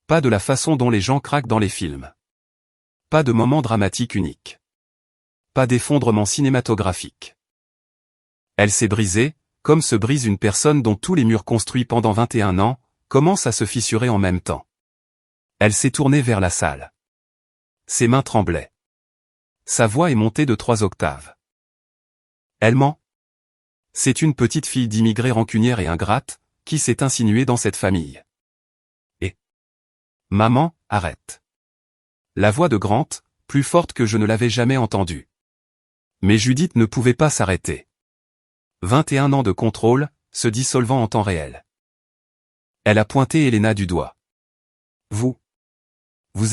Pas de la façon dont les gens craquent dans les films. Pas de moment dramatique unique. Pas d'effondrement cinématographique. Elle s'est brisée, comme se brise une personne dont tous les murs construits pendant 21 ans commencent à se fissurer en même temps. Elle s'est tournée vers la salle. Ses mains tremblaient. Sa voix est montée de 3 octaves. Elle ment. C'est une petite fille d'immigrés rancunière et ingrate, qui s'est insinuée dans cette famille. Et maman, arrête. La voix de Grant, plus forte que je ne l'avais jamais entendue. Mais Judith ne pouvait pas s'arrêter. 21 ans de contrôle, se dissolvant en temps réel. Elle a pointé Elena du doigt. Vous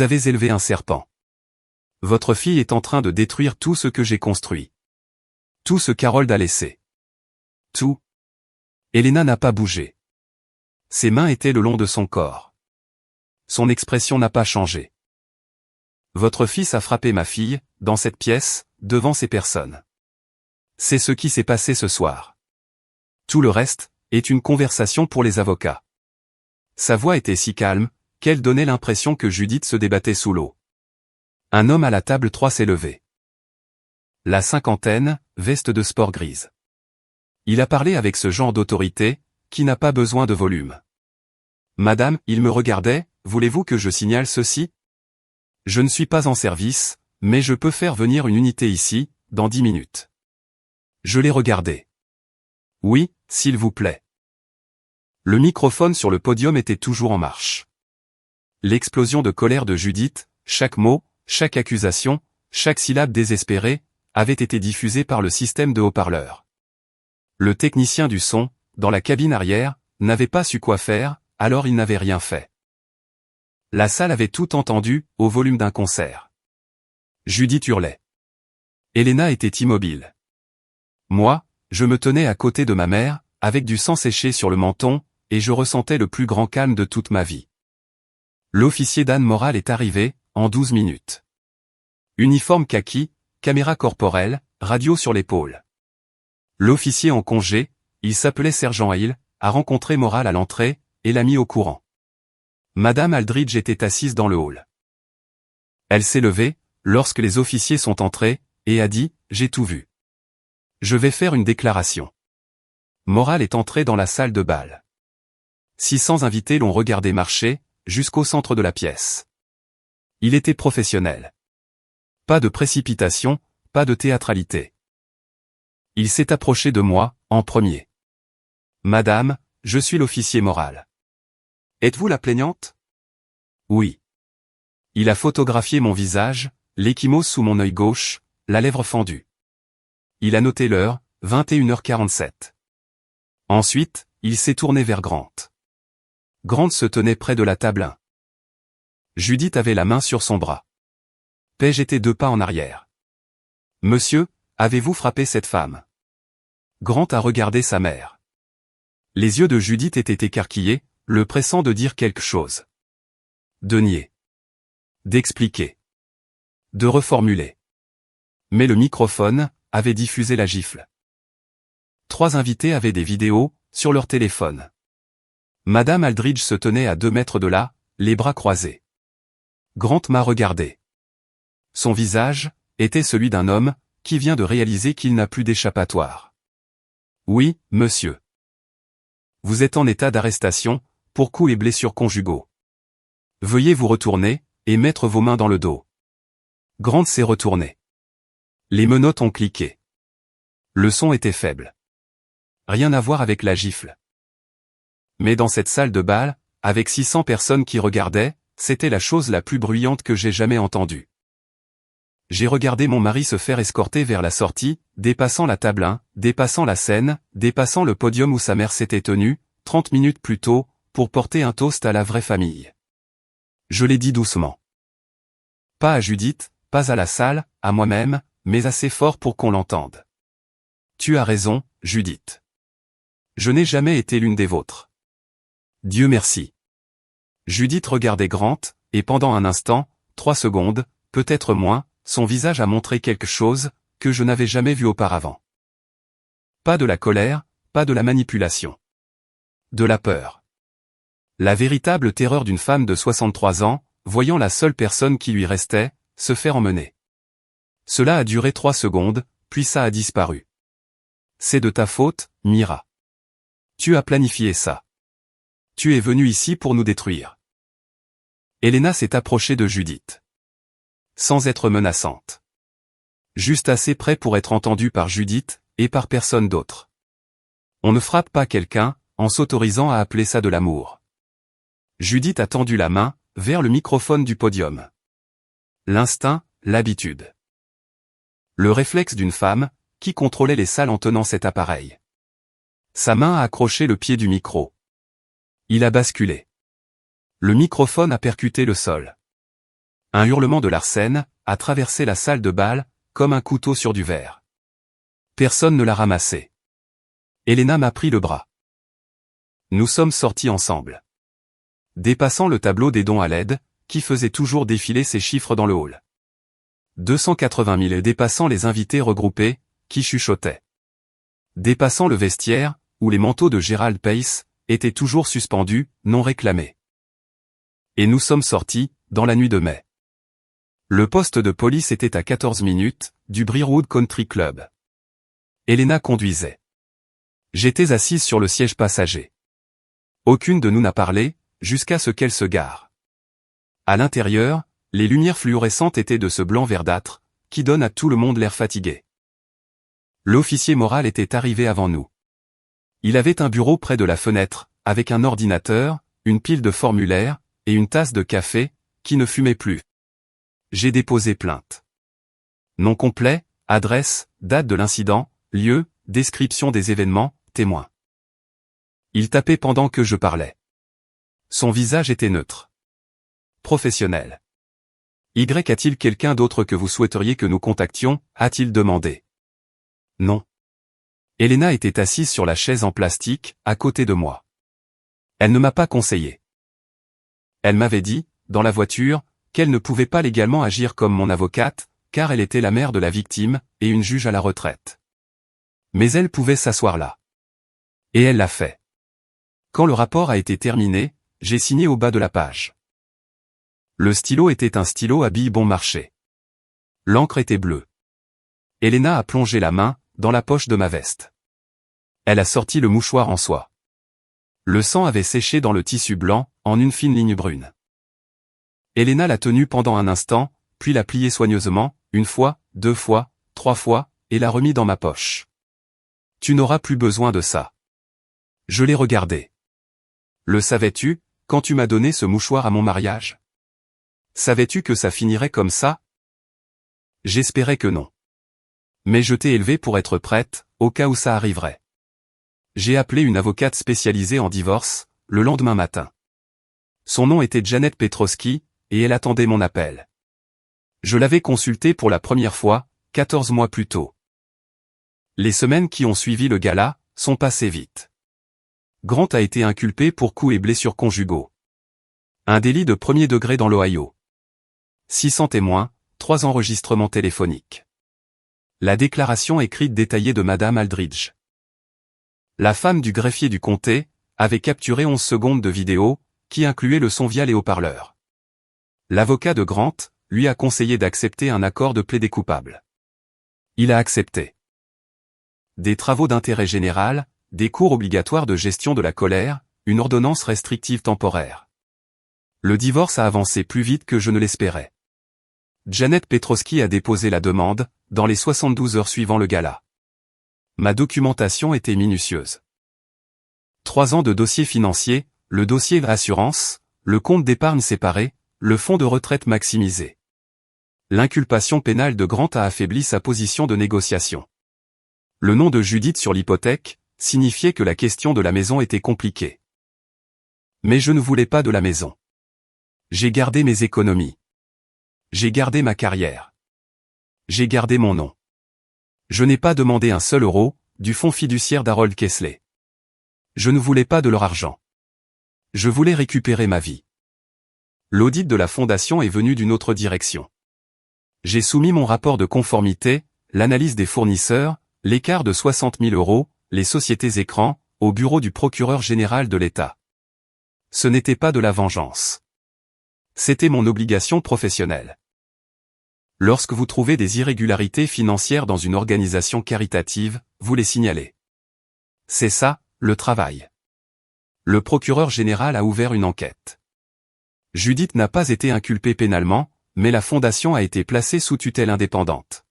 avez élevé un serpent. Votre fille est en train de détruire tout ce que j'ai construit. Tout ce qu'Harold a laissé. Tout. Elena n'a pas bougé. Ses mains étaient le long de son corps. Son expression n'a pas changé. Votre fils a frappé ma fille, dans cette pièce, devant ces personnes. C'est ce qui s'est passé ce soir. Tout le reste est une conversation pour les avocats. Sa voix était si calme, qu'elle donnait l'impression que Judith se débattait sous l'eau. Un homme à la table 3 s'est levé. La cinquantaine, veste de sport grise. Il a parlé avec ce genre d'autorité, qui n'a pas besoin de volume. Madame, il me regardait, voulez-vous que je signale ceci? Je ne suis pas en service, mais je peux faire venir une unité ici, dans 10 minutes. Je l'ai regardé. Oui, s'il vous plaît. Le microphone sur le podium était toujours en marche. L'explosion de colère de Judith, chaque mot, chaque accusation, chaque syllabe désespérée, avait été diffusée par le système de haut-parleurs. Le technicien du son, dans la cabine arrière, n'avait pas su quoi faire, alors il n'avait rien fait. La salle avait tout entendu, au volume d'un concert. Judith hurlait. Elena était immobile. Moi, je me tenais à côté de ma mère, avec du sang séché sur le menton, et je ressentais le plus grand calme de toute ma vie. L'officier d'Anne Morale est arrivé, en 12 minutes. Uniforme kaki, caméra corporelle, radio sur l'épaule. L'officier en congé, il s'appelait Sergent Hill, a rencontré Morale à l'entrée, et l'a mis au courant. Madame Aldridge était assise dans le hall. Elle s'est levée, lorsque les officiers sont entrés, et a dit, j'ai tout vu. Je vais faire une déclaration. Morale est entré dans la salle de bal. 600 invités l'ont regardé marcher, jusqu'au centre de la pièce. Il était professionnel. Pas de précipitation, pas de théâtralité. Il s'est approché de moi, en premier. Madame, je suis l'officier Morale. Êtes-vous la plaignante? Oui. Il a photographié mon visage, l'échymose sous mon œil gauche, la lèvre fendue. Il a noté l'heure, 21h47. Ensuite, il s'est tourné vers Grant. Grant se tenait près de la table 1. Judith avait la main sur son bras. Page était 2 pas en arrière. Monsieur, avez-vous frappé cette femme? Grant a regardé sa mère. Les yeux de Judith étaient écarquillés, le pressant de dire quelque chose. De nier. D'expliquer. De reformuler. Mais le microphone avait diffusé la gifle. 3 invités avaient des vidéos, sur leur téléphone. Madame Aldridge se tenait à 2 mètres de là, les bras croisés. Grant m'a regardé. Son visage était celui d'un homme qui vient de réaliser qu'il n'a plus d'échappatoire. Oui, monsieur. Vous êtes en état d'arrestation, pour coups et blessures conjugaux. Veuillez vous retourner, et mettre vos mains dans le dos. Grant s'est retourné. Les menottes ont cliqué. Le son était faible. Rien à voir avec la gifle. Mais dans cette salle de bal, avec 600 personnes qui regardaient, c'était la chose la plus bruyante que j'ai jamais entendue. J'ai regardé mon mari se faire escorter vers la sortie, dépassant la table 1, dépassant la scène, dépassant le podium où sa mère s'était tenue, 30 minutes plus tôt, pour porter un toast à la vraie famille. Je l'ai dit doucement. Pas à Judith, pas à la salle, à moi-même, mais assez fort pour qu'on l'entende. Tu as raison, Judith. Je n'ai jamais été l'une des vôtres. Dieu merci. Judith regardait Grant, et pendant un instant, 3 secondes, peut-être moins, son visage a montré quelque chose, que je n'avais jamais vu auparavant. Pas de la colère, pas de la manipulation. De la peur. La véritable terreur d'une femme de 63 ans, voyant la seule personne qui lui restait, se faire emmener. Cela a duré 3 secondes, puis ça a disparu. C'est de ta faute, Mira. Tu as planifié ça. Tu es venu ici pour nous détruire. Elena s'est approchée de Judith. Sans être menaçante. Juste assez près pour être entendue par Judith, et par personne d'autre. On ne frappe pas quelqu'un, en s'autorisant à appeler ça de l'amour. Judith a tendu la main, vers le microphone du podium. L'instinct, l'habitude. Le réflexe d'une femme, qui contrôlait les salles en tenant cet appareil. Sa main a accroché le pied du micro. Il a basculé. Le microphone a percuté le sol. Un hurlement de Larsen a traversé la salle de bal, comme un couteau sur du verre. Personne ne l'a ramassé. Elena m'a pris le bras. Nous sommes sortis ensemble. Dépassant le tableau des dons à l'aide, qui faisait toujours défiler ses chiffres dans le hall. 280 000 dépassant les invités regroupés, qui chuchotaient. Dépassant le vestiaire, où les manteaux de Gerald Pace étaient toujours suspendus, non réclamés. Et nous sommes sortis, dans la nuit de mai. Le poste de police était à 14 minutes, du Breerwood Country Club. Elena conduisait. J'étais assise sur le siège passager. Aucune de nous n'a parlé, jusqu'à ce qu'elle se gare. À l'intérieur, les lumières fluorescentes étaient de ce blanc verdâtre, qui donne à tout le monde l'air fatigué. L'officier moral était arrivé avant nous. Il avait un bureau près de la fenêtre, avec un ordinateur, une pile de formulaires, et une tasse de café, qui ne fumait plus. J'ai déposé plainte. Nom complet, adresse, date de l'incident, lieu, description des événements, témoin. Il tapait pendant que je parlais. Son visage était neutre. Professionnel. Y a-t-il quelqu'un d'autre que vous souhaiteriez que nous contactions, a-t-il demandé. Non. Elena était assise sur la chaise en plastique, à côté de moi. Elle ne m'a pas conseillé. Elle m'avait dit, dans la voiture, qu'elle ne pouvait pas légalement agir comme mon avocate, car elle était la mère de la victime, et une juge à la retraite. Mais elle pouvait s'asseoir là. Et elle l'a fait. Quand le rapport a été terminé, j'ai signé au bas de la page. Le stylo était un stylo à billes bon marché. L'encre était bleue. Elena a plongé la main, dans la poche de ma veste. Elle a sorti le mouchoir en soie. Le sang avait séché dans le tissu blanc, en une fine ligne brune. Elena l'a tenu pendant un instant, puis l'a plié soigneusement, 1 fois, 2 fois, 3 fois, et l'a remis dans ma poche. Tu n'auras plus besoin de ça. Je l'ai regardé. Le savais-tu, quand tu m'as donné ce mouchoir à mon mariage? Savais-tu que ça finirait comme ça? J'espérais que non. Mais je t'ai élevée pour être prête, au cas où ça arriverait. J'ai appelé une avocate spécialisée en divorce, le lendemain matin. Son nom était Janet Petrosky, et elle attendait mon appel. Je l'avais consultée pour la première fois, 14 mois plus tôt. Les semaines qui ont suivi le gala, sont passées vite. Grant a été inculpé pour coups et blessures conjugaux. Un délit de 1er degré dans l'Ohio. 600 témoins, 3 enregistrements téléphoniques. La déclaration écrite détaillée de Madame Aldridge. La femme du greffier du comté avait capturé 11 secondes de vidéo, qui incluait le son via les haut-parleurs. L'avocat de Grant lui a conseillé d'accepter un accord de plaidé coupable. Il a accepté. Des travaux d'intérêt général, des cours obligatoires de gestion de la colère, une ordonnance restrictive temporaire. Le divorce a avancé plus vite que je ne l'espérais. Janet Petrosky a déposé la demande, dans les 72 heures suivant le gala. Ma documentation était minutieuse. 3 ans de dossiers financiers, le dossier assurance, le compte d'épargne séparé, le fonds de retraite maximisé. L'inculpation pénale de Grant a affaibli sa position de négociation. Le nom de Judith sur l'hypothèque signifiait que la question de la maison était compliquée. Mais je ne voulais pas de la maison. J'ai gardé mes économies. J'ai gardé ma carrière. J'ai gardé mon nom. Je n'ai pas demandé un seul euro du fonds fiduciaire d'Harold Kessler. Je ne voulais pas de leur argent. Je voulais récupérer ma vie. L'audit de la fondation est venu d'une autre direction. J'ai soumis mon rapport de conformité, l'analyse des fournisseurs, l'écart de 60 000 euros, les sociétés écrans, au bureau du procureur général de l'État. Ce n'était pas de la vengeance. C'était mon obligation professionnelle. Lorsque vous trouvez des irrégularités financières dans une organisation caritative, vous les signalez. C'est ça, le travail. Le procureur général a ouvert une enquête. Judith n'a pas été inculpée pénalement, mais la fondation a été placée sous tutelle indépendante.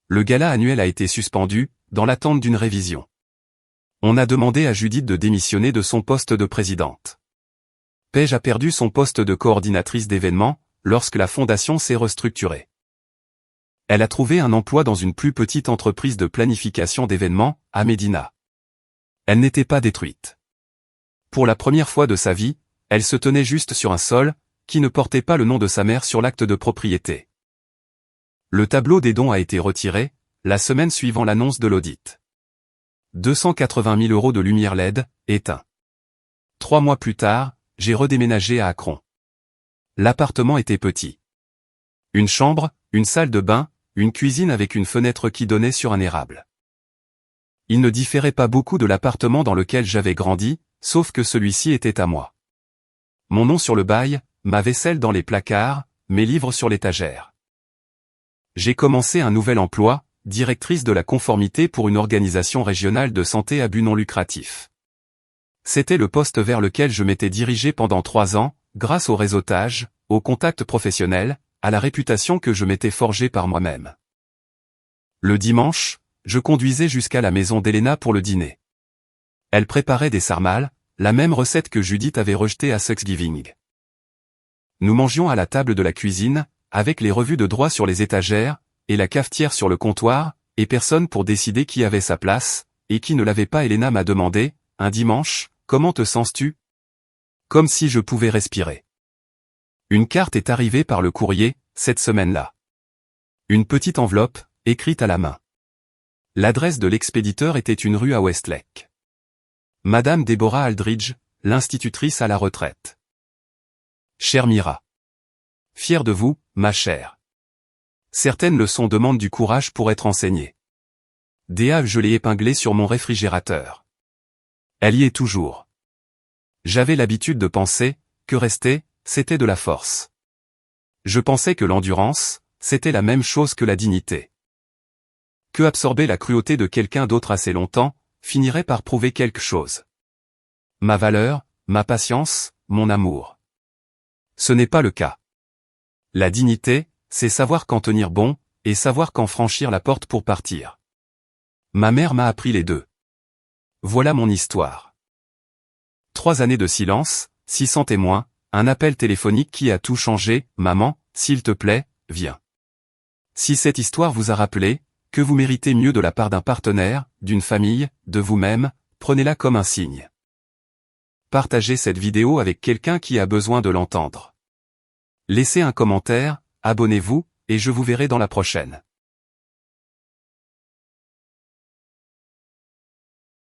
Le gala annuel a été suspendu, dans l'attente d'une révision. On a demandé à Judith de démissionner de son poste de présidente. Paige a perdu son poste de coordinatrice d'événements, lorsque la fondation s'est restructurée. Elle a trouvé un emploi dans une plus petite entreprise de planification d'événements, à Médina. Elle n'était pas détruite. Pour la première fois de sa vie, elle se tenait juste sur un sol, qui ne portait pas le nom de sa mère sur l'acte de propriété. Le tableau des dons a été retiré, la semaine suivant l'annonce de l'audit. 280 000 euros de lumière LED, éteints. 3 mois plus tard, j'ai redéménagé à Akron. L'appartement était petit. Une chambre, une salle de bain, une cuisine avec une fenêtre qui donnait sur un érable. Il ne différait pas beaucoup de l'appartement dans lequel j'avais grandi, sauf que celui-ci était à moi. Mon nom sur le bail, ma vaisselle dans les placards, mes livres sur l'étagère. J'ai commencé un nouvel emploi, directrice de la conformité pour une organisation régionale de santé à but non lucratif. C'était le poste vers lequel je m'étais dirigé pendant 3 ans, grâce au réseautage, au contact professionnel, à la réputation que je m'étais forgée par moi-même. Le dimanche, je conduisais jusqu'à la maison d'Elena pour le dîner. Elle préparait des sarmales, la même recette que Judith avait rejetée à Thanksgiving. Nous mangions à la table de la cuisine, avec les revues de droit sur les étagères, et la cafetière sur le comptoir, et personne pour décider qui avait sa place, et qui ne l'avait pas. Elena m'a demandé, un dimanche, comment te sens-tu? Comme si je pouvais respirer. Une carte est arrivée par le courrier, cette semaine-là. Une petite enveloppe, écrite à la main. L'adresse de l'expéditeur était une rue à Westlake. Madame Deborah Aldridge, l'institutrice à la retraite. Chère Mira. Fière de vous, ma chère. Certaines leçons demandent du courage pour être enseignées. Déa, je l'ai épinglée sur mon réfrigérateur. Elle y est toujours. J'avais l'habitude de penser que rester, c'était de la force. Je pensais que l'endurance, c'était la même chose que la dignité. Que absorber la cruauté de quelqu'un d'autre assez longtemps, finirait par prouver quelque chose. Ma valeur, ma patience, mon amour. Ce n'est pas le cas. La dignité, c'est savoir quand tenir bon, et savoir quand franchir la porte pour partir. Ma mère m'a appris les deux. Voilà mon histoire. 3 années de silence, 600 témoins, un appel téléphonique qui a tout changé. Maman, s'il te plaît, viens. Si cette histoire vous a rappelé que vous méritez mieux de la part d'un partenaire, d'une famille, de vous-même, prenez-la comme un signe. Partagez cette vidéo avec quelqu'un qui a besoin de l'entendre. Laissez un commentaire, abonnez-vous, et je vous verrai dans la prochaine.